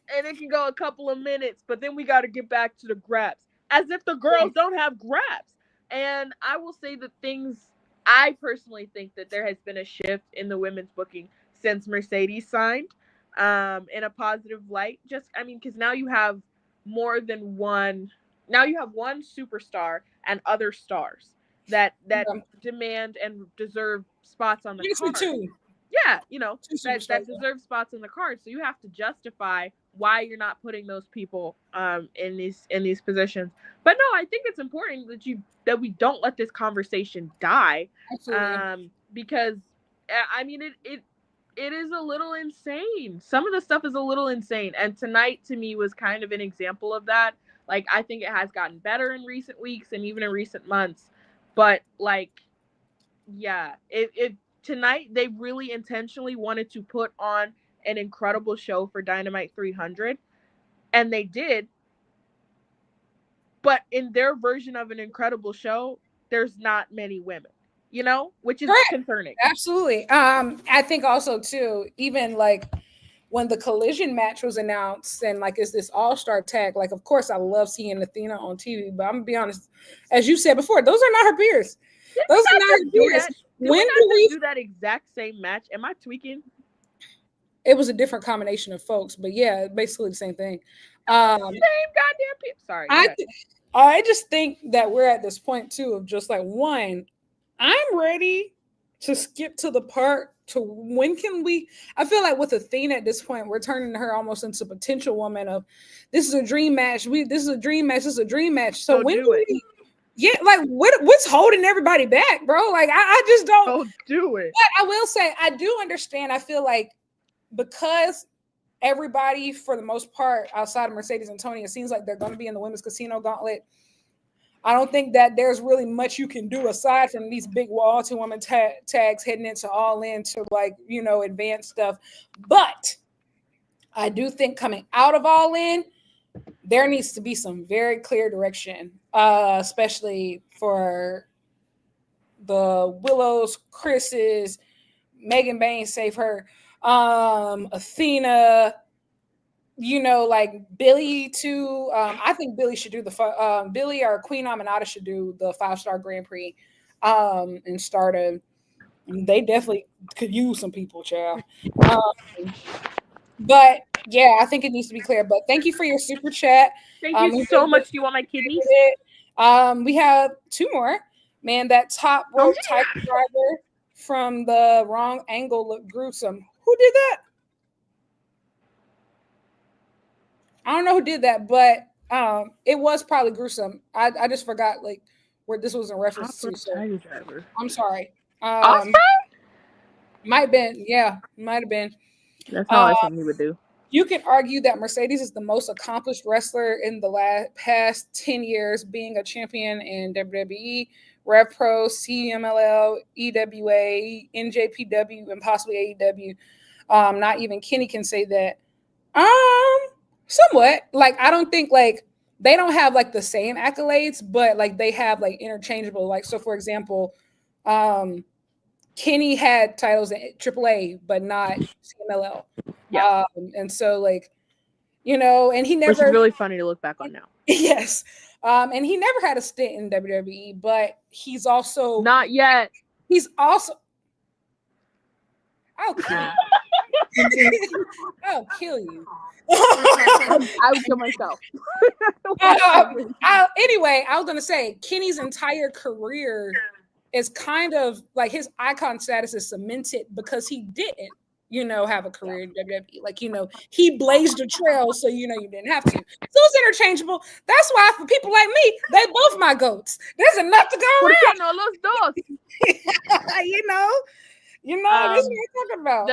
it can go a couple of minutes, but then we got to get back to the grabs. As if the girls don't have grabs. And I will say that I personally think that there has been a shift in the women's booking since Mercedes signed, in a positive light. Because now you have more than one. Now you have one superstar and other stars that demand and deserve spots on the card. Two. Yeah, that deserve spots in the card. So you have to justify why you're not putting those people in these positions. But no, I think it's important that we don't let this conversation die. Absolutely. Because I mean it is a little insane. Some of the stuff is a little insane, and tonight to me was kind of an example of that. Like, I think it has gotten better in recent weeks and even in recent months, but like, yeah, it tonight they really intentionally wanted to put on an incredible show for Dynamite 300, and they did. But in their version of an incredible show, there's not many women, which is concerning. Absolutely. I think also too, even like when the collision match was announced and like it's this all-star tag, like of course I love seeing Athena on TV, but I'm gonna be honest, as you said before, those are not her peers. Those are not her peers. When do we do that exact same match? Am I tweaking? It was a different combination of folks, but yeah, basically the same thing. Same goddamn people. Sorry. I just think that we're at this point too of just like, one, I'm ready to skip to the part to when can we. I feel like with Athena at this point, we're turning her almost into a potential woman of this is a dream match. This is a dream match. This is a dream match. So when do we? Yeah, like what's holding everybody back, bro? Like I just don't do it. But I will say I do understand. I feel like because everybody, for the most part, outside of Mercedes and Tony, it seems like they're going to be in the women's casino gauntlet. I don't think that there's really much you can do aside from these big wall to women tags heading into All In to like, advanced stuff. But I do think coming out of All In, there needs to be some very clear direction, especially for the Willows, Chris's, Megan Baines, save her, Athena, like Billy too. I think Billy should do Billy or Queen Aminata should do the 5-star Grand Prix in Stardom. They definitely could use some people, child. But yeah, I think it needs to be clear. But thank you for your super chat. Thank you so much. Do you want my kidneys? We have two more. Man, that top rope tiger driver from the wrong angle looked gruesome. Who did that? I don't know who did that, but it was probably gruesome. I just forgot like where this was in reference to. So I'm sorry. Might have been. Yeah, might have been. That's how I thought he would do. You can argue that Mercedes is the most accomplished wrestler in the past 10 years, being a champion in WWE, Rev Pro, CMLL, EWA, NJPW, and possibly AEW. Not even Kenny can say that. Somewhat. Like, I don't think like they don't have like the same accolades, but like they have like interchangeable. Like, so for example, Kenny had titles in AAA, but not CMLL. Yeah. And so like, and he never. Which is really funny to look back on now. Yes. And he never had a stint in WWE, but he's also not yet. He's also. I'll kill you. I would kill myself. Anyway, I was gonna say Kenny's entire career is kind of like his icon status is cemented because he didn't. have a career in WWE. Like, he blazed a trail, so you didn't have to. So it's interchangeable. That's why for people like me, they both my goats. There's enough to go ¿Por qué around. no los dos? This is what I'm talking about.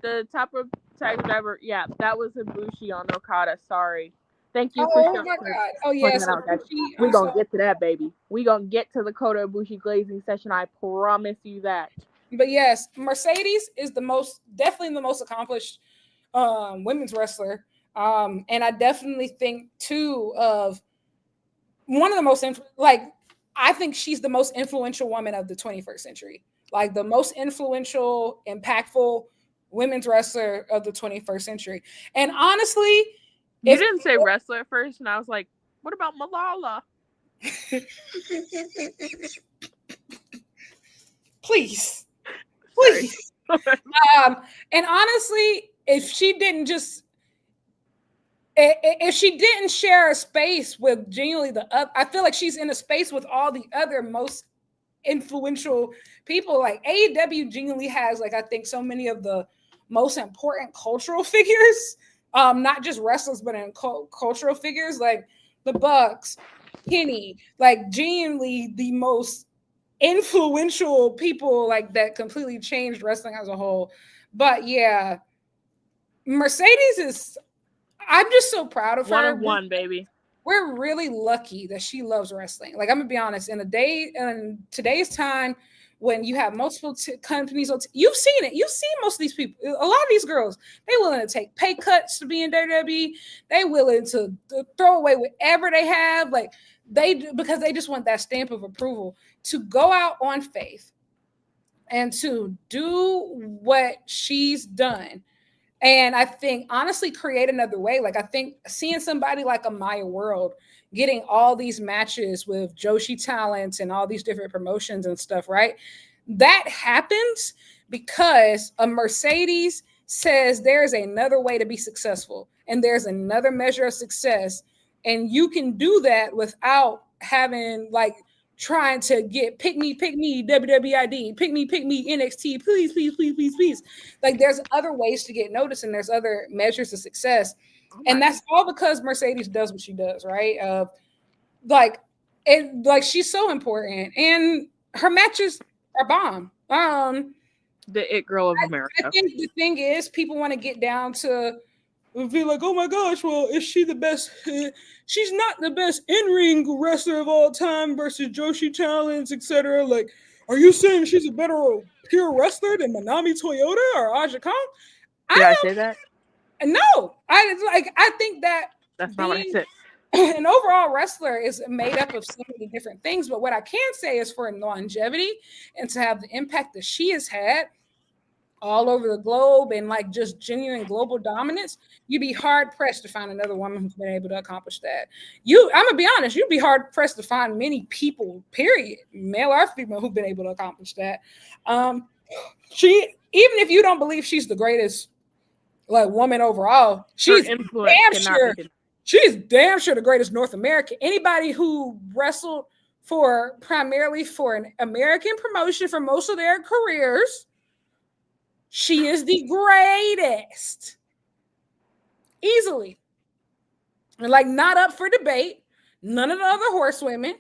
The top rope tag driver, yeah, that was Ibushi on Okada. Sorry. Thank you Oh my God. Oh yeah. So we're going to get to that, baby. We're going to get to the Kota Ibushi glazing session. I promise you that. But yes, Mercedes is definitely the most accomplished women's wrestler. And I definitely think too of one of the most, I think she's the most influential woman of the 21st century. Like the most influential, impactful women's wrestler of the 21st century. And honestly, you didn't say wrestler at first, and I was like, what about Malala? Please. And honestly, if she didn't share a space with genuinely I feel like she's in a space with all the other most influential people. Like AEW genuinely has, like, I think so many of the most important cultural figures, not just wrestlers, but in cultural figures, like the Bucks, Kenny, like genuinely the most influential people, like that completely changed wrestling as a whole. But yeah, Mercedes I'm just so proud of her. One of one, baby. We're really lucky that she loves wrestling. Like, I'm gonna be honest, in today's time, when you have multiple companies, you've seen it. You've seen most of these people. A lot of these girls, they willing to take pay cuts to be in WWE. They willing to throw away whatever they have, like because they just want that stamp of approval to go out on faith and to do what she's done. And I think, honestly, create another way. Like, I think seeing somebody like a Maya World getting all these matches with Joshi talents and all these different promotions and stuff, right? That happens because a Mercedes says there's another way to be successful and there's another measure of success. And you can do that without having, like, trying to get pick me, WWID, pick me, NXT, please. Like, there's other ways to get noticed and there's other measures of success. And that's all because Mercedes does what she does, right? She's so important and her matches are bomb. The it girl of America. I think the thing is, people want to get down to feel like, oh my gosh, well, is she the best? She's not the best in-ring wrestler of all time versus Joshi talents, etc. Like, are you saying she's a better pure wrestler than Manami Toyota or Aja Kong? Did I say that? No, I think that's not what I said. An overall wrestler is made up of so many different things, but what I can say is for longevity and to have the impact that she has had all over the globe and like just genuine global dominance, you'd be hard pressed to find another woman who's been able to accomplish that. I'm gonna be honest, you'd be hard pressed to find many people, period, male or female, who've been able to accomplish that. She, even if you don't believe she's the greatest, like, woman overall, she's damn sure the greatest North American. Anybody who wrestled primarily for an American promotion for most of their careers, she is the greatest. Easily. And, like, not up for debate. None of the other horsewomen.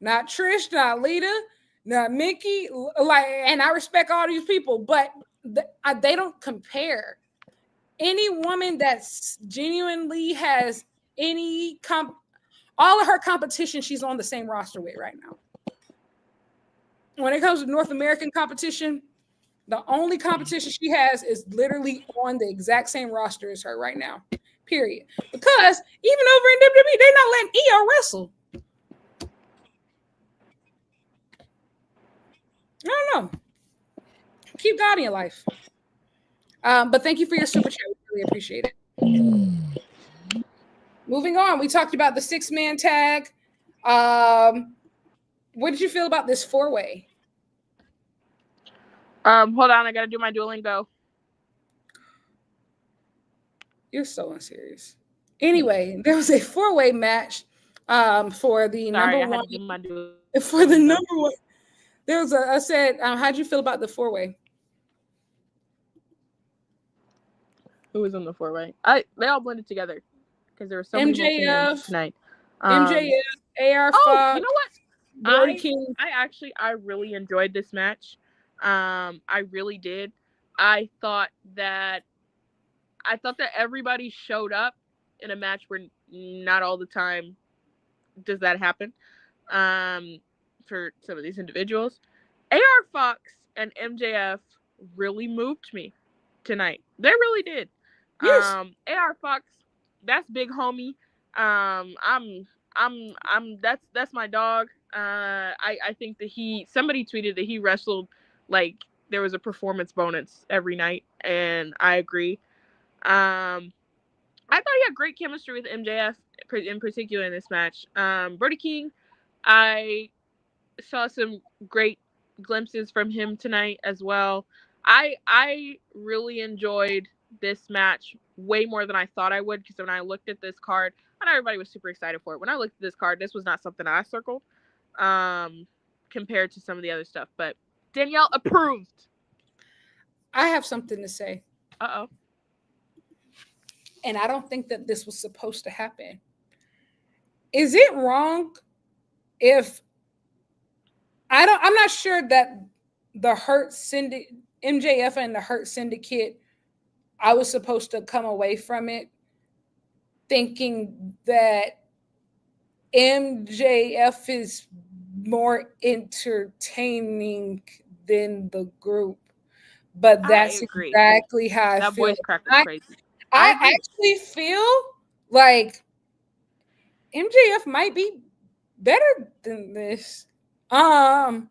Not Trish, not Lita, not Mickey. Like, and I respect all these people, but they don't compare. Any woman that's genuinely has all of her competition, she's on the same roster with right now. When it comes to North American competition, the only competition she has is literally on the exact same roster as her right now, period. Because even over in WWE, they're not letting ER wrestle. I don't know. Keep God in your life. But thank you for your super chat. We really appreciate it. Moving on, we talked about the 6-man tag. What did you feel about this 4-way? Hold on, I gotta do my Duolingo. You're so unserious. Anyway, there was a 4-way match for the number one. For the number one, there was I said, how'd you feel about the 4-way? Who was on the 4-way? They all blended together because there were so many MJF tonight. MJF, AR Oh, Fox. you know what? Brody King. I really enjoyed this match. I really did. I thought that everybody showed up in a match where not all the time does that happen. For some of these individuals, AR Fox and MJF really moved me tonight. They really did. Yes. AR Fox, that's big homie. That's my dog. I think that somebody tweeted that he wrestled like there was a performance bonus every night, and I agree. I thought he had great chemistry with MJF in particular in this match. Brody King, I saw some great glimpses from him tonight as well. I really enjoyed this match way more than I thought I would, because when I looked at this card, I know everybody was super excited for it. When I looked at this card, this was not something I circled compared to some of the other stuff. But Danielle approved. I have something to say. Uh-oh. And I don't think that this was supposed to happen. Is it wrong if I'm not sure that the Hurt Syndicate, MJF and the Hurt Syndicate, I was supposed to come away from it thinking that MJF is more entertaining than the group. But that's exactly how I feel. That voice crack was crazy. I actually feel like MJF might be better than this. Like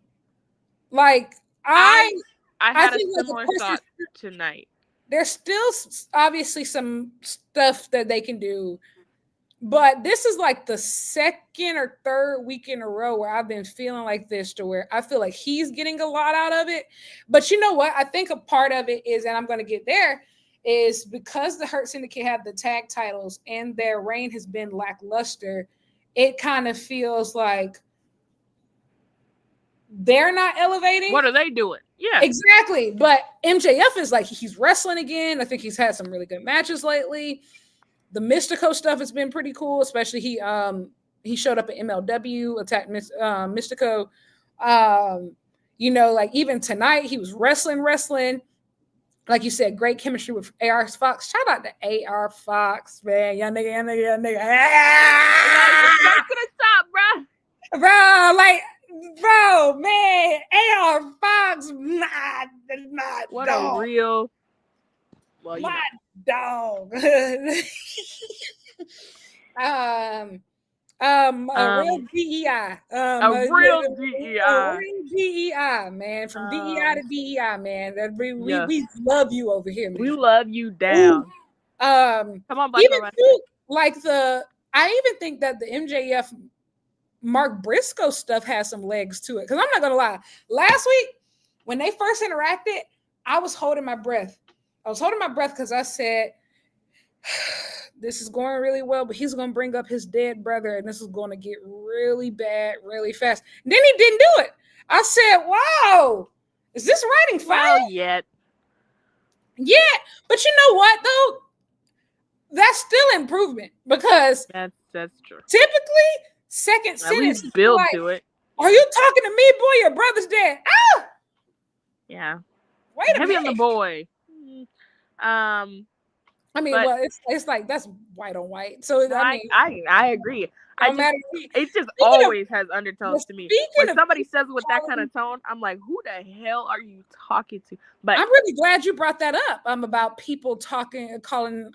I had a similar thought tonight. There's still obviously some stuff that they can do, but this is like the second or third week in a row where I've been feeling like this, to where I feel like he's getting a lot out of it. But you know what? I think a part of it is, and I'm going to get there, is because the Hurt Syndicate have the tag titles and their reign has been lackluster, it kind of feels like they're not elevating. What are they doing? Yeah, exactly. But MJF is like, he's wrestling again. I think he's had some really good matches lately. The Mystico stuff has been pretty cool, especially he showed up at MLW, attacked Mystico. You know, like even tonight he was wrestling. Like you said, great chemistry with AR Fox. Shout out to AR Fox, man. Young nigga. That's gonna stop, bro. Bro, man, AR Fox, not what dog. A real, well, my dog. A real DEI. A real DEI, man. From DEI to DEI, man. We love you over here, man. We love you down. Come on, Black even too, like I even think that the MJF Mark Briscoe stuff has some legs to it. Because I'm not gonna lie, last week when they first interacted, I was holding my breath. Because I said, this is going really well, but he's going to bring up his dead brother, and this is going to get really bad really fast. And then he didn't do it. I said, wow, is this writing fire? Well, yet. Yeah, but you know what, though? That's still improvement, because that's true. Typically, second sentence is build like, to it. Are you talking to me, boy? Your brother's dead. Ah! Yeah. Wait a minute. Heavy on the boy. I mean, well, it's like that's white on white. So I agree. It just always has undertones to me. When somebody says it with that kind of tone, I'm like, who the hell are you talking to? But I'm really glad you brought that up. About people calling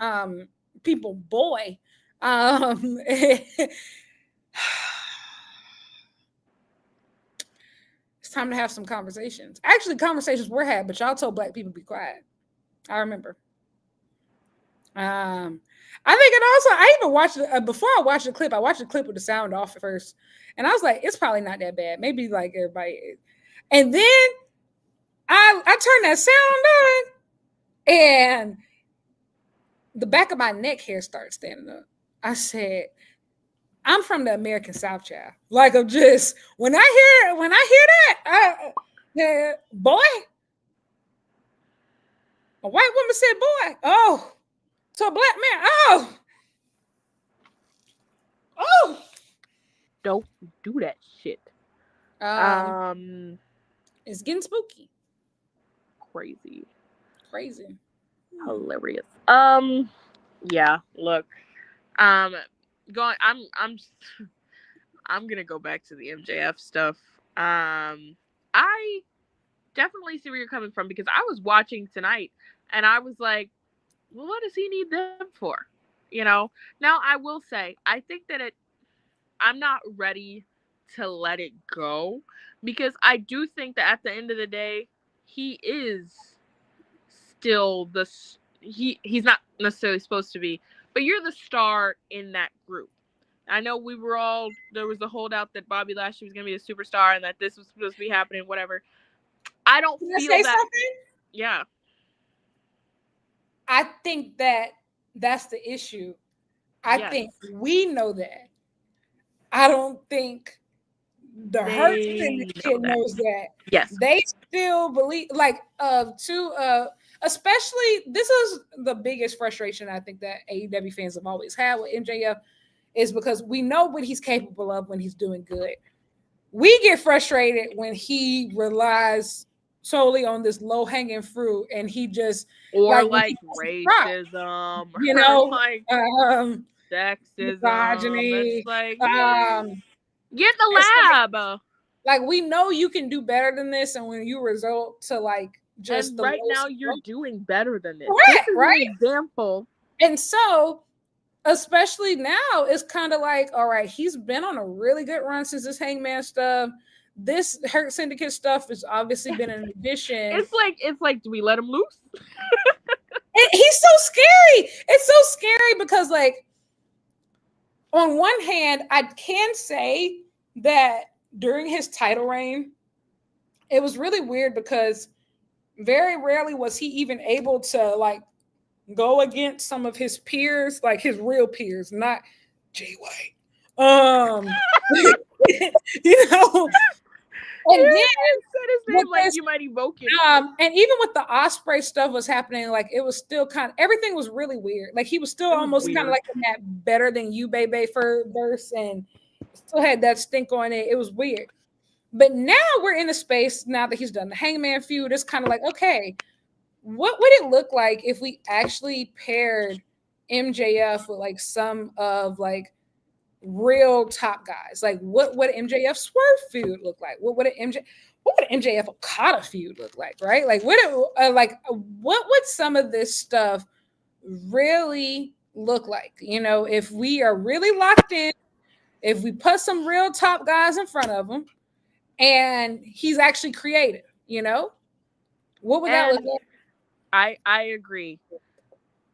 people boy. It's time to have some conversations. Actually, conversations were had, but y'all told black people to be quiet. I remember. I think, and also I even watched before I watched the clip. I watched the clip with the sound off at first, and I was like, it's probably not that bad. Maybe like everybody is. And then I turned that sound on, and the back of my neck hair started standing up. I said, I'm from the American South, child. Like, I'm just when I hear that, boy, a white woman said, boy, oh, to a black man. Oh. Don't do that shit. It's getting spooky. Crazy. Hilarious. Yeah, look. Going I'm gonna go back to the MJF stuff. I definitely see where you're coming from because I was watching tonight and I was like, well, what does he need them for? Now I will say, I think that I'm not ready to let it go because I do think that at the end of the day, he is still he's not necessarily supposed to be, but you're the star in that group. I know there was a holdout that Bobby Lashley was going to be a superstar and that this was supposed to be happening, whatever. I don't feel that. Something? Yeah. I think that's the issue. I think we know that. I don't think the Hurt Syndicate knows that. Yes. They still believe, especially, this is the biggest frustration I think that AEW fans have always had with MJF, is because we know what he's capable of when he's doing good. We get frustrated when he relies solely on this low-hanging fruit and he just like racism, like sexism, misogyny, get in the lab. Like we know you can do better than this, and when you result to just and right now you're doing better than this. Correct, this is right? An example. And so, especially now, it's kind of like, all right, he's been on a really good run since this Hangman stuff. This Hurt Syndicate stuff has obviously been an addition. It's like, do we let him loose? He's so scary. It's so scary because, on one hand, I can say that during his title reign, it was really weird because very rarely was he even able to go against some of his peers, like his real peers, not Jay White. And then said his name like you might evoke it. And even with the Ospreay stuff was happening, it was still everything was really weird. He was still almost kind of in that better than you, baby, verse, and still had that stink on it. It was weird. But now we're in a space, now that he's done the Hangman feud, it's kind of okay, what would it look like if we actually paired MJF with some of real top guys? What would MJF Swerve feud look like? What would MJF Okada feud look like? Right? What would some of this stuff really look like? If we are really locked in, if we put some real top guys in front of him, and he's actually creative, what would that look like? I agree.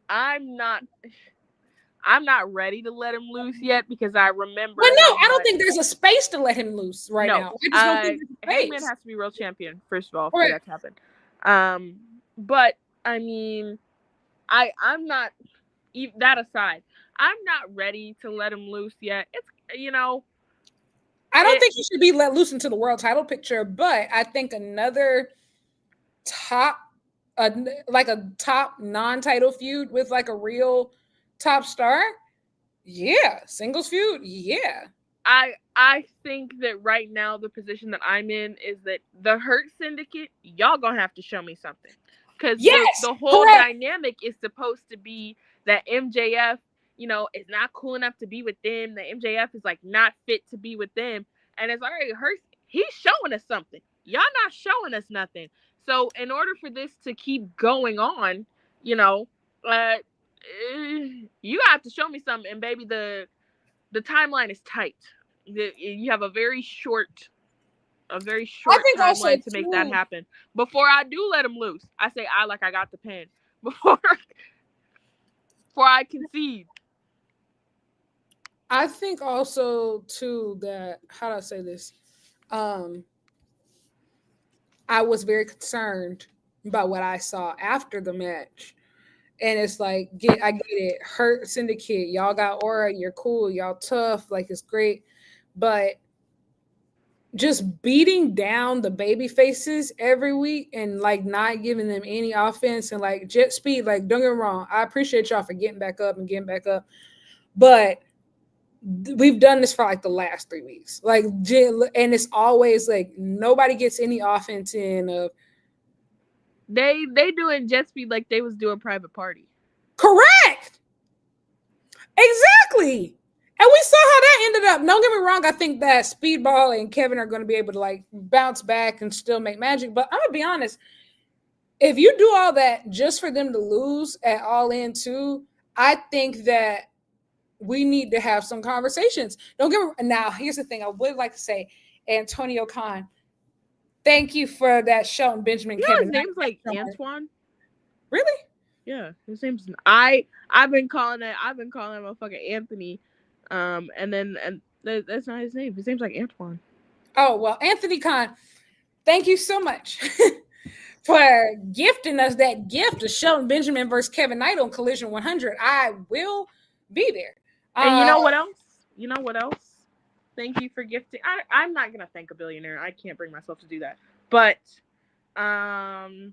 I'm not ready to let him loose yet because I remember. But no, I don't think there's a space to let him loose now. I just don't think Hangman has to be world champion first of all for that to happen. But I mean, I'm not. That aside, I'm not ready to let him loose yet. It's I don't think he should be let loose into the world title picture, but I think another top. A top non-title feud with a real top star, singles feud, I think that right now the position that I'm in is that the Hurt Syndicate, y'all gonna have to show me something, because the whole dynamic is supposed to be that MJF, is not cool enough to be with them. That MJF is not fit to be with them, and it's already Hurt. He's showing us something. Y'all not showing us nothing. So in order for this to keep going on, you have to show me something. And baby, the timeline is tight. You have a very short timeline to make that happen. Before I do let him loose, I say I got the pen before I concede. I think also too that, how do I say this? I was very concerned about what I saw after the match. And it's I get it. Hurt Syndicate, y'all got aura, you're cool, y'all tough, it's great. But just beating down the baby faces every week and like not giving them any offense and like jet speed. Like, don't get me wrong, I appreciate y'all for getting back up and getting back up, but we've done this for like the last 3 weeks. Like, and it's always like nobody gets any offense in. Of They doing jet speed like they was doing private party. Correct. Exactly. And we saw how that ended up. Don't get me wrong. I think that Speedball and Kevin are going to be able to like bounce back and still make magic. But I'm going to be honest. If you do all that just for them to lose at All In too, I think that we need to have some conversations. Don't get me now. Here's the thing. I would like to say, Antonio Khan, thank you for that Shelton Benjamin. You know his name's like Antoine. Really? Yeah, his name's I've been calling him motherfucking Anthony, and that's not his name. His name's like Antoine. Oh well, Anthony Khan, thank you so much for gifting us that gift of Shelton Benjamin versus Kevin Knight on Collision 100. I will be there. And you know what else? You know what else? Thank you for gifting. I'm not gonna thank a billionaire. I can't bring myself to do that. But I've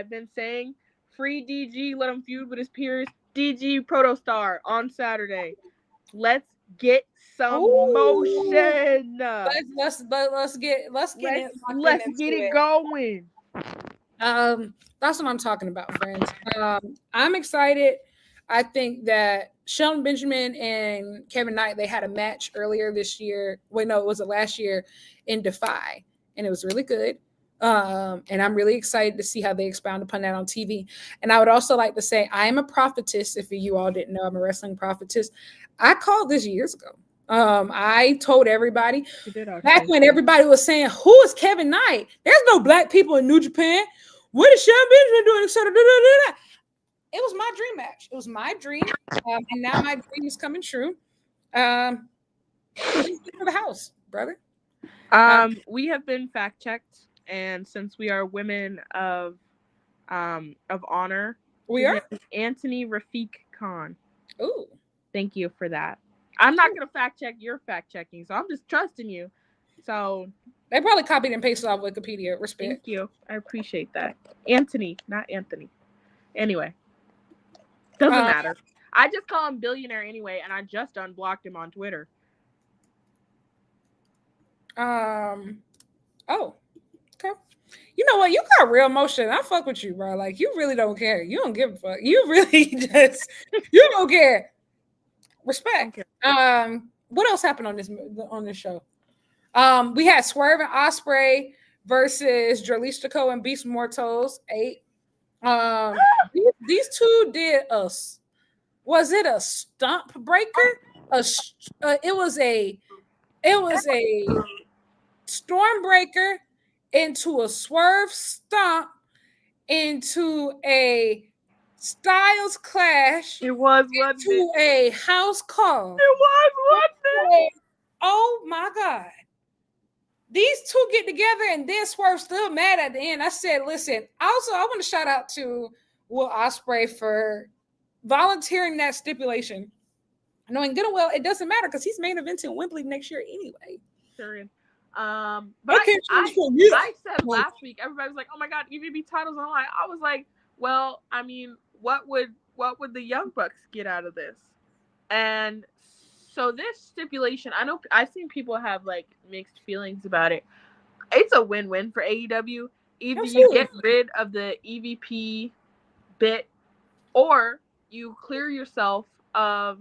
been saying, free DG, let him feud with his peers. DG Protostar on Saturday. Let's get some motion. Let's get it going. That's what I'm talking about, friends. I'm excited. I think that Shelton Benjamin and Kevin Knight, they had a match earlier this year. Wait, no, it was last year in Defy, and it was really good. And I'm really excited to see how they expound upon that on TV. And I would also like to say I am a prophetess. If you all didn't know, I'm a wrestling prophetess. I called this years ago. I told everybody back when everybody was saying, "Who is Kevin Knight? There's no black people in New Japan. What is Shelton Benjamin doing?" etc. It was my dream match. It was my dream, and now my dream is coming true. For the house, brother. We have been fact checked, and since we are women of honor, we are Anthony Rafiq Khan. Ooh, thank you for that. I'm not gonna fact check your fact checking, so I'm just trusting you. So they probably copied and pasted off Wikipedia. Respect. Thank you. I appreciate that. Anthony, not Anthony. Anyway. Doesn't matter. I just call him billionaire anyway, and I just unblocked him on Twitter. Oh. Okay. You know what? You got real emotion. I fuck with you, bro. Like, you really don't care. You don't give a fuck. You really just you don't care. Respect. What else happened on this show? We had Swerve and Ospreay versus Dralistico and Beast Mortals 8. These two did was it a stump breaker? It was a storm breaker into a Swerve stomp into a Styles clash. It was into a house call. It was one. Oh my God. These two get together and then Swerve still mad at the end. I said, listen, also I want to shout out to Will Ospreay for volunteering that stipulation. Knowing good and well it doesn't matter because he's main eventing Wembley next year anyway. Sure. But I said last week, everybody was like, oh my God, EVP titles online. I was like, well, I mean, what would the Young Bucks get out of this? And so this stipulation, I know I've seen people have like mixed feelings about it. It's a win-win for AEW. Either you get rid of the EVP bit, or you clear yourself of,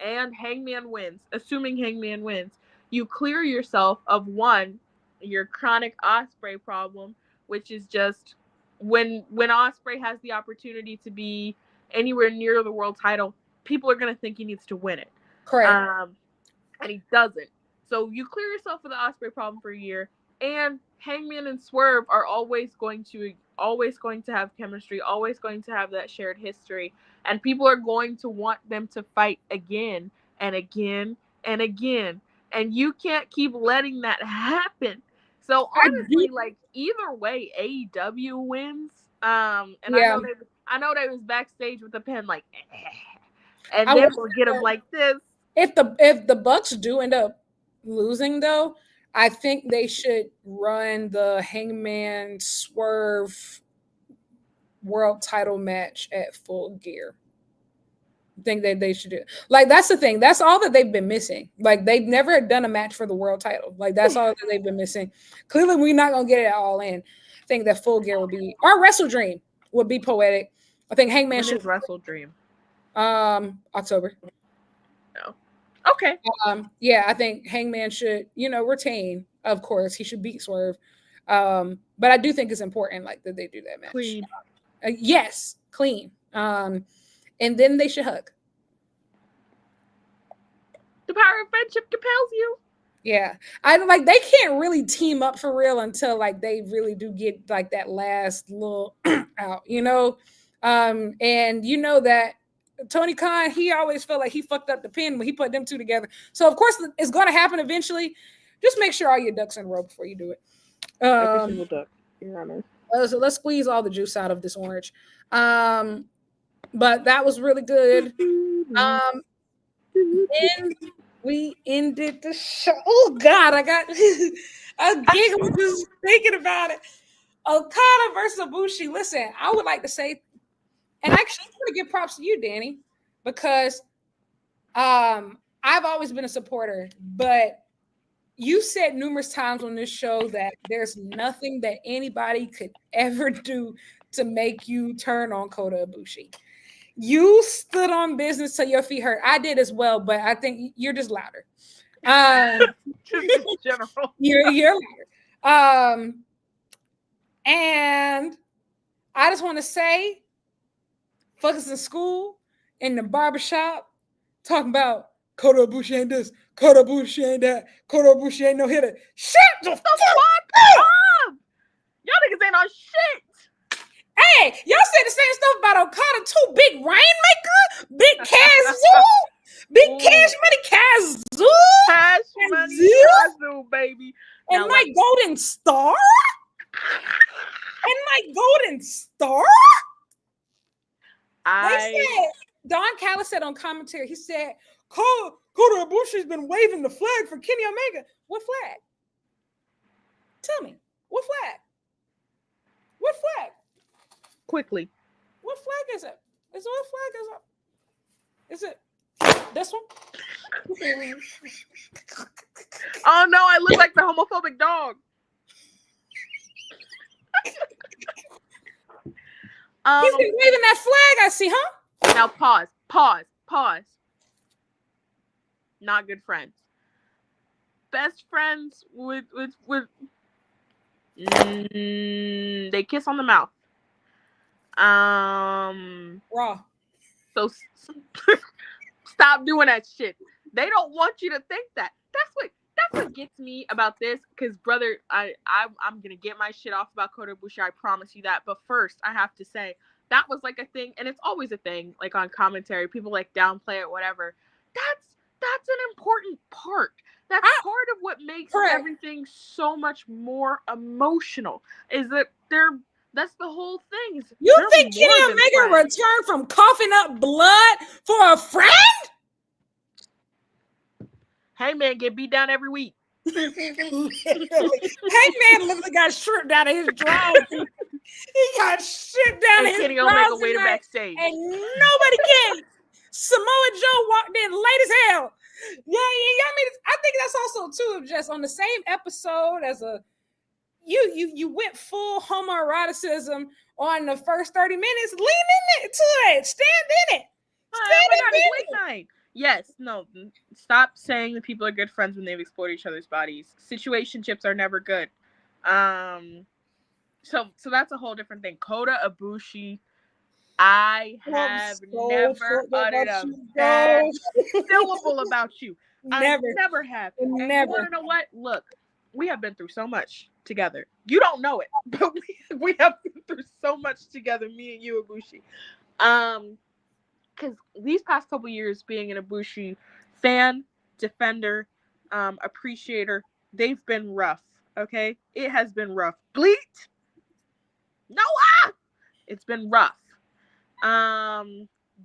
and Hangman wins, assuming Hangman wins, you clear yourself of one, your chronic Ospreay problem, which is just when Ospreay has the opportunity to be anywhere near the world title, people are going to think he needs to win it. Correct. And he doesn't. So you clear yourself of the Ospreay problem for a year, and Hangman and Swerve are always going to have chemistry, always going to have that shared history, and people are going to want them to fight again and again and again. And you can't keep letting that happen. So honestly, like either way, AEW wins. And yeah. I know they was backstage with the pen like, and then we'll get them like this. If the Bucks do end up losing, though, I think they should run the Hangman Swerve world title match at Full Gear. I think that they should do. Like that's the thing. That's all that they've been missing. Like they've never done a match for the world title. Like that's all that they've been missing. Clearly, we're not gonna get it all in. I think that Full Gear would be our Wrestle Dream would be poetic. I think Hangman should Wrestle Dream. October. No. Okay. Yeah, I think Hangman should, retain. Of course, he should beat Swerve. But I do think it's important, like that they do that match. Clean. Yes, clean. And then they should hug. The power of friendship compels you. Yeah, I like they can't really team up for real until like they really do get like that last little out, and you know that Tony Khan, he always felt like he fucked up the pin when he put them two together. So of course it's going to happen eventually. Just make sure all your ducks in a row before you do it. Every single duck, Your Honor. So let's squeeze all the juice out of this orange. But that was really good. And we ended the show. Oh God, I got a giggle just thinking about it. Okada versus Ibushi. Listen, I would like to say, and actually, I'm going to give props to you, Dani, because I've always been a supporter, but you said numerous times on this show that there's nothing that anybody could ever do to make you turn on Kota Ibushi. You stood on business till your feet hurt. I did as well, but I think you're just louder. Just in general. You're louder. And I just want to say, fuck us in school, in the barbershop, talking about Kota Ibushi ain't this, Kota Ibushi ain't that, Kota Ibushi ain't no hitter. Shut the fuck up! Y'all niggas ain't on shit. Hey, y'all say the same stuff about Okada too. Big Rainmaker, Big Kazu, Big Cash Money Kazu, Cash Money Kazu, baby. And my Golden Star, They said, Don Callis said on commentary, he said, Kota Ibushi's been waving the flag for Kenny Omega. What flag? Tell me. What flag? What flag? Quickly. What flag is it? What flag is it? This one? Oh no, I look like the homophobic dog. He's been waving that flag, I see, huh? Now pause. Not good friends. Best friends with they kiss on the mouth. Raw. So stop doing that shit. They don't want you to think that. That's what gets me about this. Because brother, I'm gonna get my shit off about Kota Ibushi. I promise you that. But first, I have to say that was like a thing, and it's always a thing. Like on commentary, people like downplay it, whatever. That's an important part. That's part of what makes everything so much more emotional. Is that that's the whole thing. You think Kenny Omega returned from coughing up blood for a friend? Hey man, get beat down every week. Hey man, literally got stripped out of his drawers. He got stripped down of his Kenny Omega waited backstage, and nobody cared. Samoa Joe walked in late as hell. Yeah. I mean, I think that's also too just on the same episode as a you went full homoeroticism on the first 30 minutes. Lean into it. Stand in it. Stand in it. Yes, no. Stop saying that people are good friends when they've explored each other's bodies. Situationships are never good. So that's a whole different thing. Kota Ibushi, I have never uttered a bad syllable about you. Never. I never have. Never. And you want to know what? Look, we have been through so much together. You don't know it, but we have been through so much together, me and you, Ibushi. Because these past couple years being an Ibushi fan, defender, appreciator, they've been rough, okay? It has been rough. Bleat! Noah! It's been rough.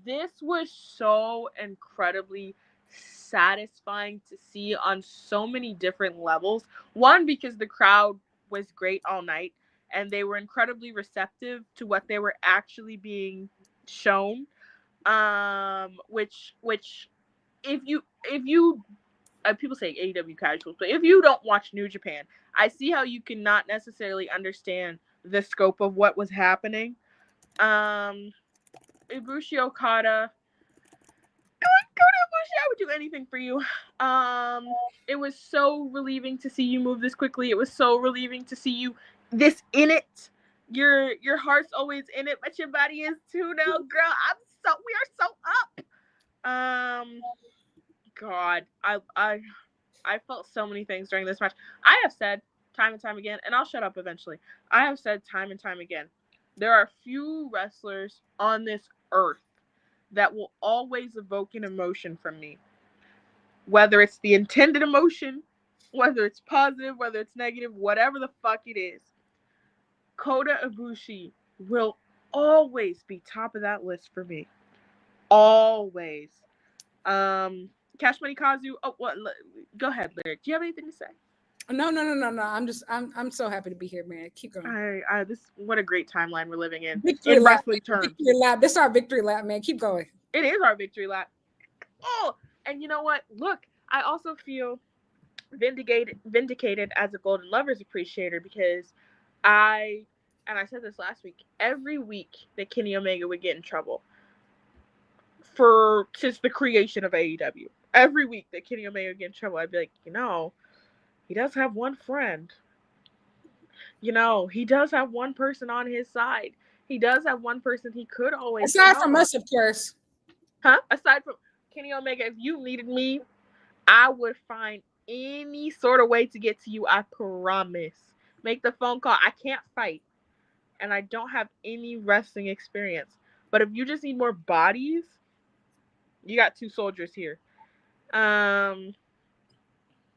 This was so incredibly satisfying to see on so many different levels. One, because the crowd was great all night and they were incredibly receptive to what they were actually being shown. Which if you people say AEW casuals, but if you don't watch New Japan, I see how you cannot necessarily understand the scope of what was happening. Ibushi Okada, go to Ibushi. I would do anything for you. It was so relieving to see you move this quickly. It was so relieving to see you this in it. Your heart's always in it, but your body is too now, girl. We are so up. God, I felt so many things during this match. I have said time and time again, and I'll shut up eventually. I have said time and time again, there are few wrestlers on this earth that will always evoke an emotion from me. Whether it's the intended emotion, whether it's positive, whether it's negative, whatever the fuck it is. Kota Ibushi will always be top of that list for me. Always. Cash Money Kazu. Oh, what? Go ahead, Lyric. Do you have anything to say? No. I'm so happy to be here, man. Keep going. What a great timeline we're living in Victory lap. wrestling terms. Victory lap. This is our victory lap, man. Keep going. It is our victory lap. Oh, and you know what? Look, I also feel vindicated as a Golden Lovers appreciator because I said this last week. Every week that Kenny Omega would get in trouble since the creation of AEW. Every week that Kenny Omega would get in trouble, I'd be like, he does have one friend. He does have one person on his side. He does have one person he could always aside from us, of course. Huh? Aside from Kenny Omega, if you needed me, I would find any sort of way to get to you. I promise. Make the phone call. I can't fight, and I don't have any wrestling experience. But if you just need more bodies, you got two soldiers here. Hey, I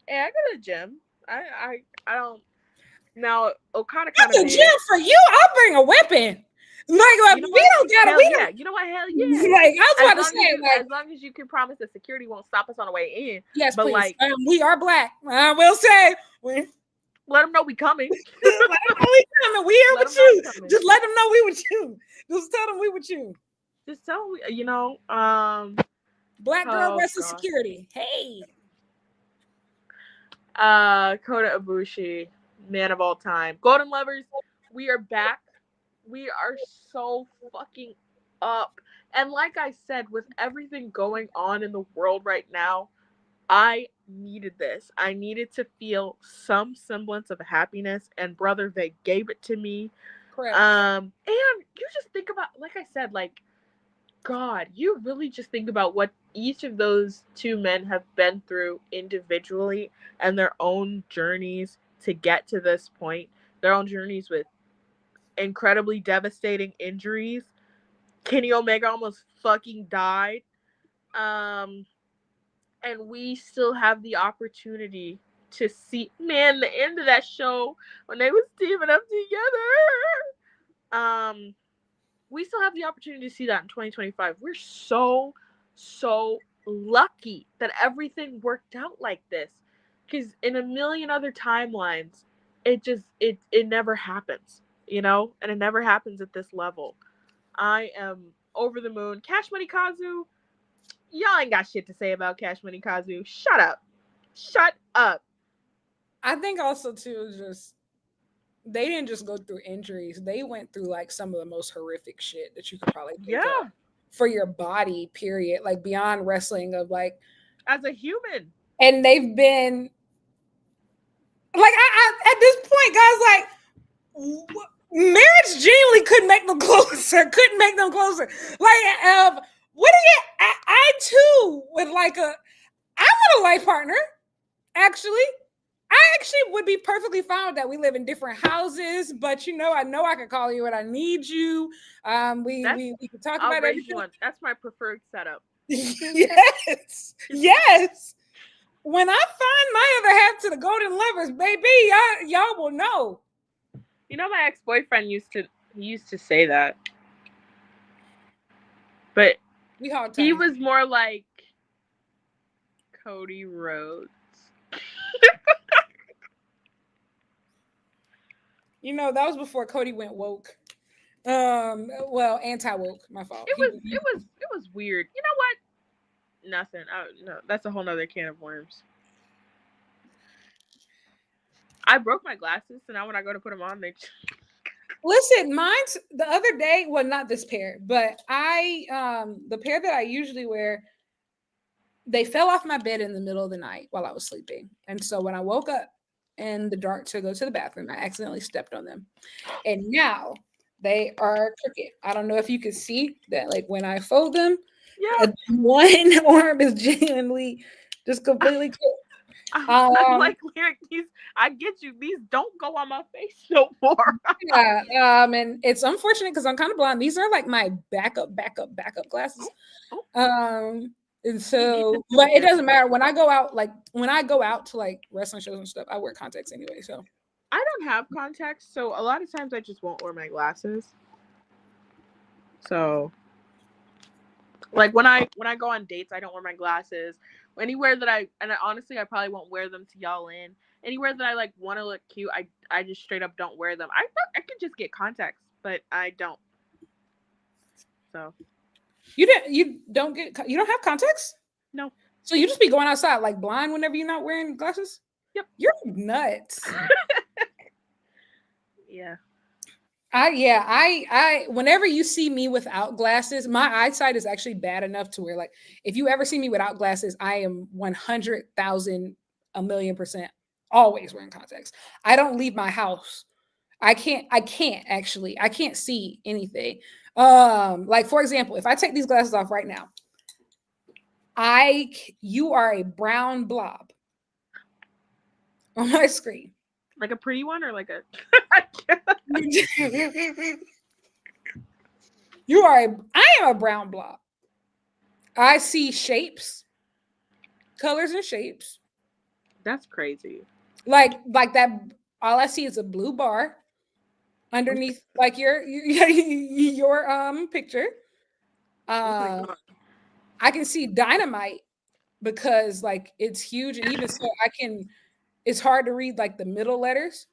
go to the gym. I don't. Now Okada kind of. That's a gym for you. I'll bring a weapon. Like we don't got it. Yeah, you know what? Hell yeah. Like I was about to say, as long as you can promise that security won't stop us on the way in. Yes, but please. We are black. I will say. Let them know we coming. Let them know we coming. We here with you. Just let them know we with you. Just tell them we with you. Just tell them, Black girl wrestling security. Hey. Kota Ibushi, man of all time. Golden Lovers, we are back. We are so fucking up. And like I said, with everything going on in the world right now, I needed this. I needed to feel some semblance of happiness, and brother, they gave it to me. Correct. And you just think about, like I said, like, God, you really just think about what each of those two men have been through individually and their own journeys to get to this point. Their own journeys with incredibly devastating injuries. Kenny Omega almost fucking died. And we still have the opportunity to see, man, the end of that show when they was teaming up together. We still have the opportunity to see that in 2025. We're so lucky that everything worked out like this. Because in a million other timelines, it never happens, and it never happens at this level. I am over the moon. Cash Money Kazu, y'all ain't got shit to say about Cash Money Kazu. Shut up. I think also too, just they didn't just go through injuries. They went through like some of the most horrific shit that you could probably think of for your body, period. Like beyond wrestling, of like as a human. And they've been like, I at this point, guys, like marriage genuinely couldn't make them closer. Like, what do you? I too would like I want a life partner. Actually, I actually would be perfectly fine with that. We live in different houses, but I know I can call you when I need you. We can talk about everything. That's my preferred setup. Yes. When I find my other half to the Golden Lovers, baby, y'all will know. My ex-boyfriend used to say that, but he was more like, Cody Rhodes. You know, that was before Cody went woke. Well, anti-woke, my fault. It was weird. You know what? Nothing. No, that's a whole nother can of worms. I broke my glasses, so now when I go to put them on, they. Listen, mine's the other day. Well, not this pair, but the pair that I usually wear, they fell off my bed in the middle of the night while I was sleeping, and so when I woke up in the dark to go to the bathroom, I accidentally stepped on them, and now they are crooked. I don't know if you can see that, like when I fold them, Yeah. one arm is genuinely just completely cooked. I'm like lyric. I get you. These don't go on my face no more. Yeah. And it's unfortunate because I'm kind of blind. These are like my backup glasses. And so, but it doesn't matter when I go out. Like when I go out to like wrestling shows and stuff, I wear contacts anyway. So I don't have contacts, so a lot of times I just won't wear my glasses. So, like when I go on dates, I don't wear my glasses. Anywhere that honestly I probably won't wear them to y'all in. Anywhere that I like want to look cute, I just straight up don't wear them. I could just get contacts, but I don't. So you don't have contacts? No. So you just be going outside like blind whenever you're not wearing glasses? Yep. You're nuts. Yeah. I whenever you see me without glasses, my eyesight is actually bad enough to where like if you ever see me without glasses, I am 100,000 1,000,000% always wearing contacts. I don't leave my house. I can't actually. I can't see anything. Like for example, if I take these glasses off right now, you are a brown blob on my screen. Like a pretty one or like a I am a brown blob. I see shapes, colors and shapes. That's crazy. Like that all I see is a blue bar underneath like your picture. I can see Dynamite because like it's huge and even so it's hard to read like the middle letters.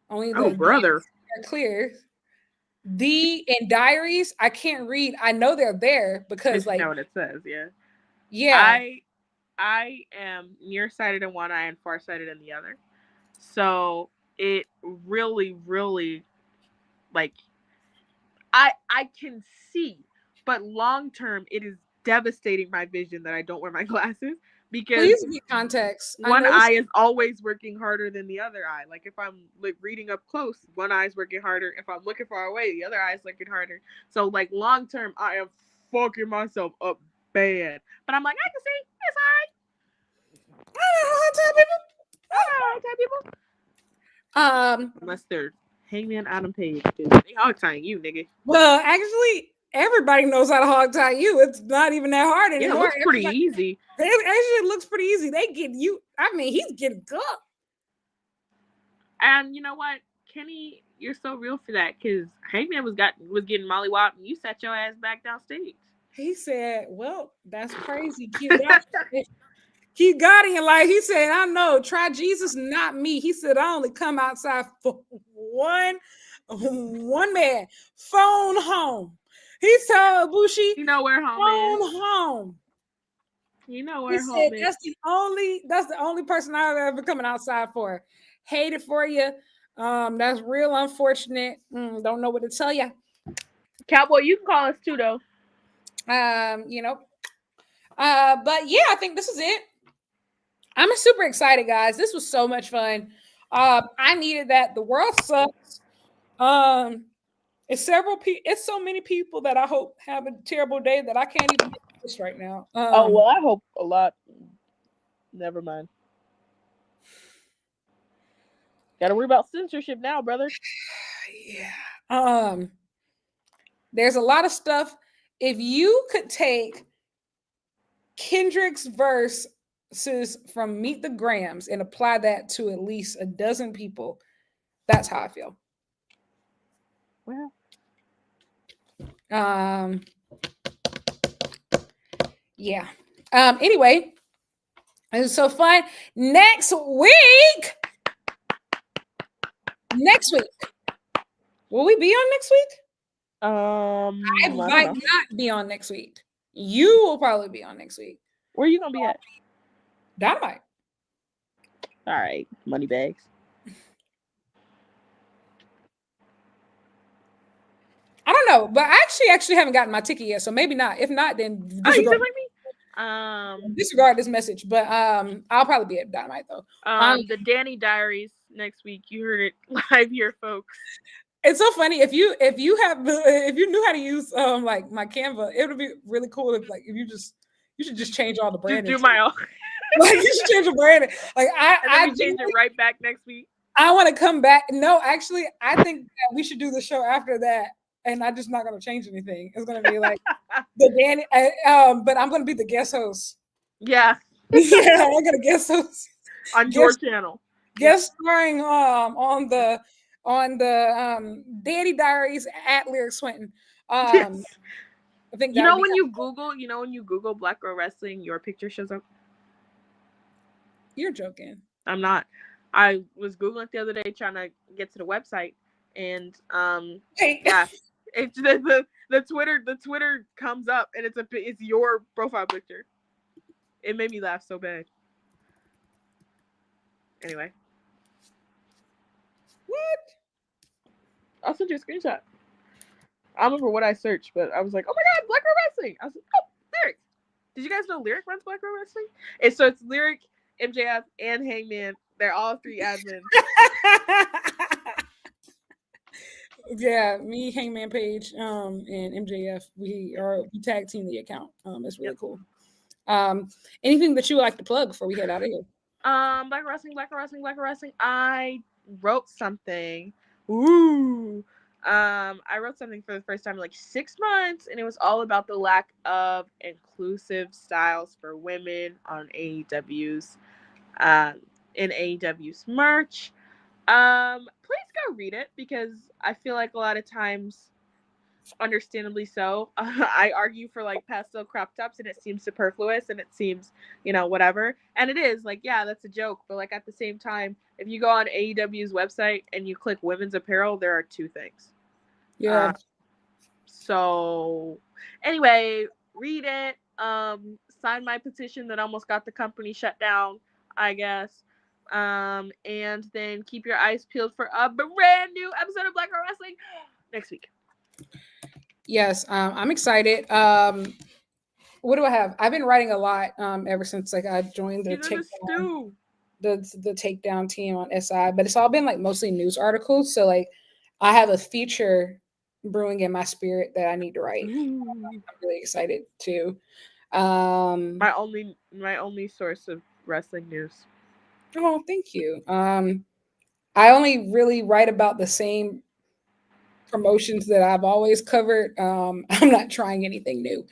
Only the brother are clear. D and Diaries, I can't read. I know they're there because like know what it says, yeah. Yeah. I am nearsighted in one eye and farsighted in the other. So it really, really like I can see, but long term it is devastating my vision that I don't wear my glasses because please get contacts. One eye is always working harder than the other eye. Like if I'm like reading up close, one eye is working harder. If I'm looking far away, the other eye is looking harder. So like long term, I am fucking myself up bad. But I'm like, I can see. It's alright. I don't know how to tell people. Unless they're Hangman Adam Page. They hog tying you, nigga. Well, actually, everybody knows how to hog tie you. It's not even that hard anymore. Yeah, it looks pretty easy. It looks pretty easy. They get you. I mean, he's getting cooked. And you know what, Kenny, you're so real for that because Hangman was getting mollywopped and you sat your ass back downstage. He said, "Well, that's crazy, cute." He got it in life. He said, "I know. Try Jesus, not me." He said, "I only come outside for one man. Phone home." He told Ibushi, "You know where home phone is. Home. You know where he home said, is." That's the only person I've ever coming outside for. Hate it for you. That's real unfortunate. Don't know what to tell you. Cowboy, you can call us too, though. You know. But yeah, I think this is it. I'm super excited, guys. This was so much fun. I needed that. The world sucks. It's so many people that I hope have a terrible day that I can't even get this right now. Well, I hope a lot. Never mind. Got to worry about censorship now, brother. Yeah. There's a lot of stuff. If you could take Kendrick's verses from Meet the Grams and apply that to at least a dozen people, that's how I feel. Well. Yeah. Anyway, It was so fun. Next week. Will we be on next week? I might not be on next week. You will probably be on next week. Where are you gonna be at? Dynamite. All right, money bags. I don't know, but I actually haven't gotten my ticket yet, so maybe not. If not, then disregard, like me? Disregard this message. But I'll probably be at Dynamite though. The Dani Diaries next week. You heard it live here, folks. It's so funny if you knew how to use like my Canva, it would be really cool if like if you should just change all the branding. Just do my own. Like you should change the branding. Like I change it right back next week. I want to come back. No, actually, I think that we should do the show after that, and I'm just not going to change anything. It's going to be like the Dani, but I'm going to be the guest host. Yeah, yeah, I'm going to guest host on your channel. Guest starring on the Dani Diaries at Lyric Swinton. Yes. I think when you Google Black Girl Wrestling, your picture shows up. You're joking. I'm not. I was Googling the other day trying to get to the website, and yeah, it's the Twitter comes up, and it's your profile picture. It made me laugh so bad. Anyway, what? I'll send you a screenshot. I don't remember what I searched, but I was like, oh my god, Black Girl Wrestling. I was like, oh, Lyric. Did you guys know Lyric runs Black Girl Wrestling? It's Lyric, MJF, and Hangman. They're all three admins. Yeah, me, Hangman Page, and MJF, we tag team the account. It's really cool. Anything that you would like to plug before we head out of here? Black Girl Wrestling. I wrote something. Ooh. I wrote something for the first time in like 6 months, and it was all about the lack of inclusive styles for women on AEW's in AEW's merch. Please go read it, because I feel like a lot of times, understandably so, I argue for like pastel crop tops, and it seems superfluous, and it seems, whatever. And it is like, yeah, that's a joke, but like at the same time, if you go on AEW's website and you click women's apparel, there are 2 things. Yeah. So anyway, read it. Sign my petition that almost got the company shut down, I guess. And then keep your eyes peeled for a brand new episode of Black Girl Wrestling next week. Yes, I'm excited. What do I have? I've been writing a lot ever since like I joined the takedown team on SI, but it's all been like mostly news articles. So like I have a feature brewing in my spirit that I need to write. I'm really excited too. My only source of wrestling news. Oh, thank you. I only really write about the same promotions that I've always covered. I'm not trying anything new.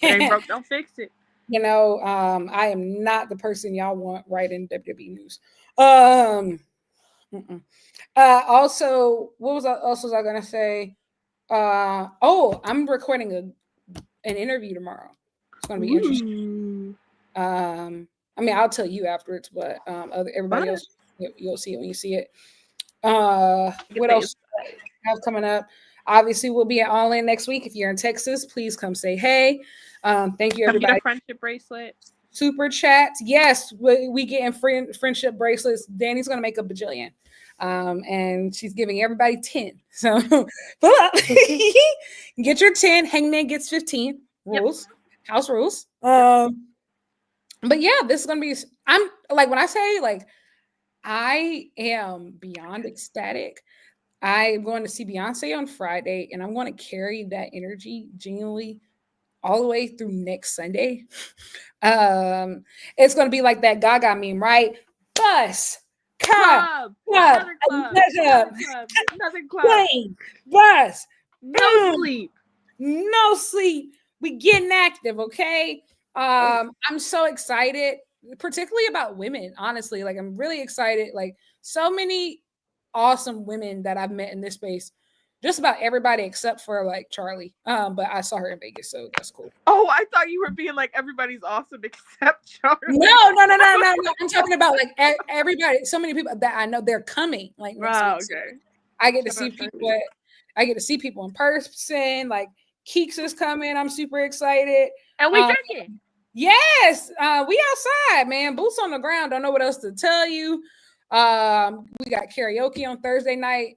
Ain't broke, don't fix it. I am not the person y'all want writing WWE news. Also, what else was I gonna say? I'm recording an interview tomorrow. It's gonna be interesting. I mean, I'll tell you afterwards, but everybody else, you'll see it when you see it. What else have coming up? Obviously, we'll be at All In next week. If you're in Texas, please come say hey. Thank you, everybody. Get a friendship bracelet. Super chats. Yes, we getting friendship bracelets. Dani's gonna make a bajillion. And she's giving everybody 10. So pull up. Get your 10. Hangman gets 15. Rules. Yep. House rules. But yeah, this is gonna be. I'm like when I say like I am beyond ecstatic. I'm going to see Beyonce on Friday, and I'm going to carry that energy genuinely all the way through next Sunday. It's going to be like that Gaga meme, right? Bus, club, another club, plane, bus, no sleep. We getting active, okay? I'm so excited, particularly about women. Honestly, like I'm really excited. Like so many awesome women that I've met in this space just about everybody except for like Charlie. But I saw her in Vegas, so that's cool. Oh, I thought you were being like everybody's awesome except Charlie. No. I'm talking about like everybody. So many people that I know they're coming. Like next week. Okay. So I get to see people. I get to see people in person. Like Keeks is coming. I'm super excited. And we drinking. Yes, we outside, man. Boots on the ground. Don't know what else to tell you. We got karaoke on Thursday night.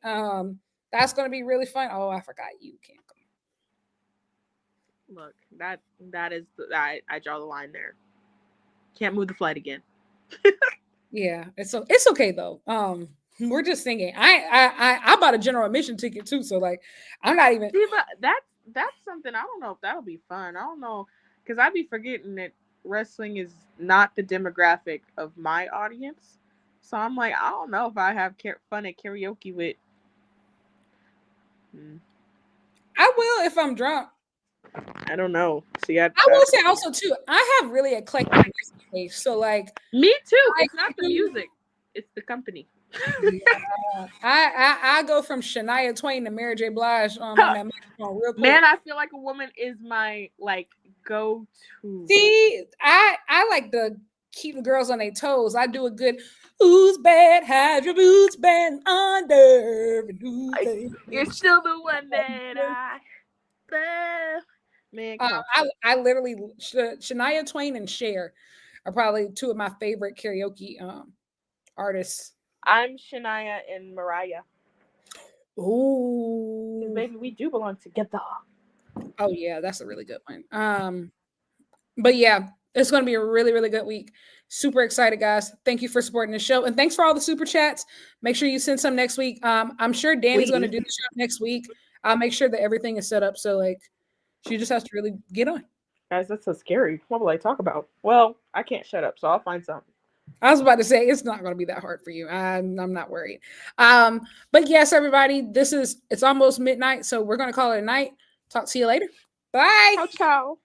That's gonna be really fun. Oh, I forgot you can't come. Look, that is I draw the line there. Can't move the flight again. Yeah, it's okay though. We're just singing. I bought a general admission ticket too, so like I'm not even. See, but that's something I don't know if that'll be fun. I don't know because I'd be forgetting that wrestling is not the demographic of my audience. So I'm like, I don't know if I have fun at karaoke with. I will if I'm drunk. I don't know. See, I will say also too. I have really eclectic taste, so like me too. It's not the music; it's the company. Yeah. I go from Shania Twain to Mary J. Blige on that microphone real quick. Man, I feel like a woman is my like go-to. See, I like to keep the girls on their toes. I do a good who's bad, hide your boots band under. You're still the one that I love. Man, I literally Shania Twain and Cher are probably two of my favorite karaoke artists. I'm Shania and Mariah. Oh, baby, we do belong together. Oh yeah, that's a really good one. But yeah, it's going to be a really, really good week. Super excited, guys. Thank you for supporting the show. And thanks for all the super chats. Make sure you send some next week. I'm sure Dani's going to do the show next week. I'll make sure that everything is set up. So like, she just has to really get on. Guys, that's so scary. What will I talk about? Well, I can't shut up, so I'll find something. I was about to say, it's not going to be that hard for you. I'm not worried. But yes, everybody, it's almost midnight. So we're going to call it a night. Talk to you later. Bye. Ciao, ciao.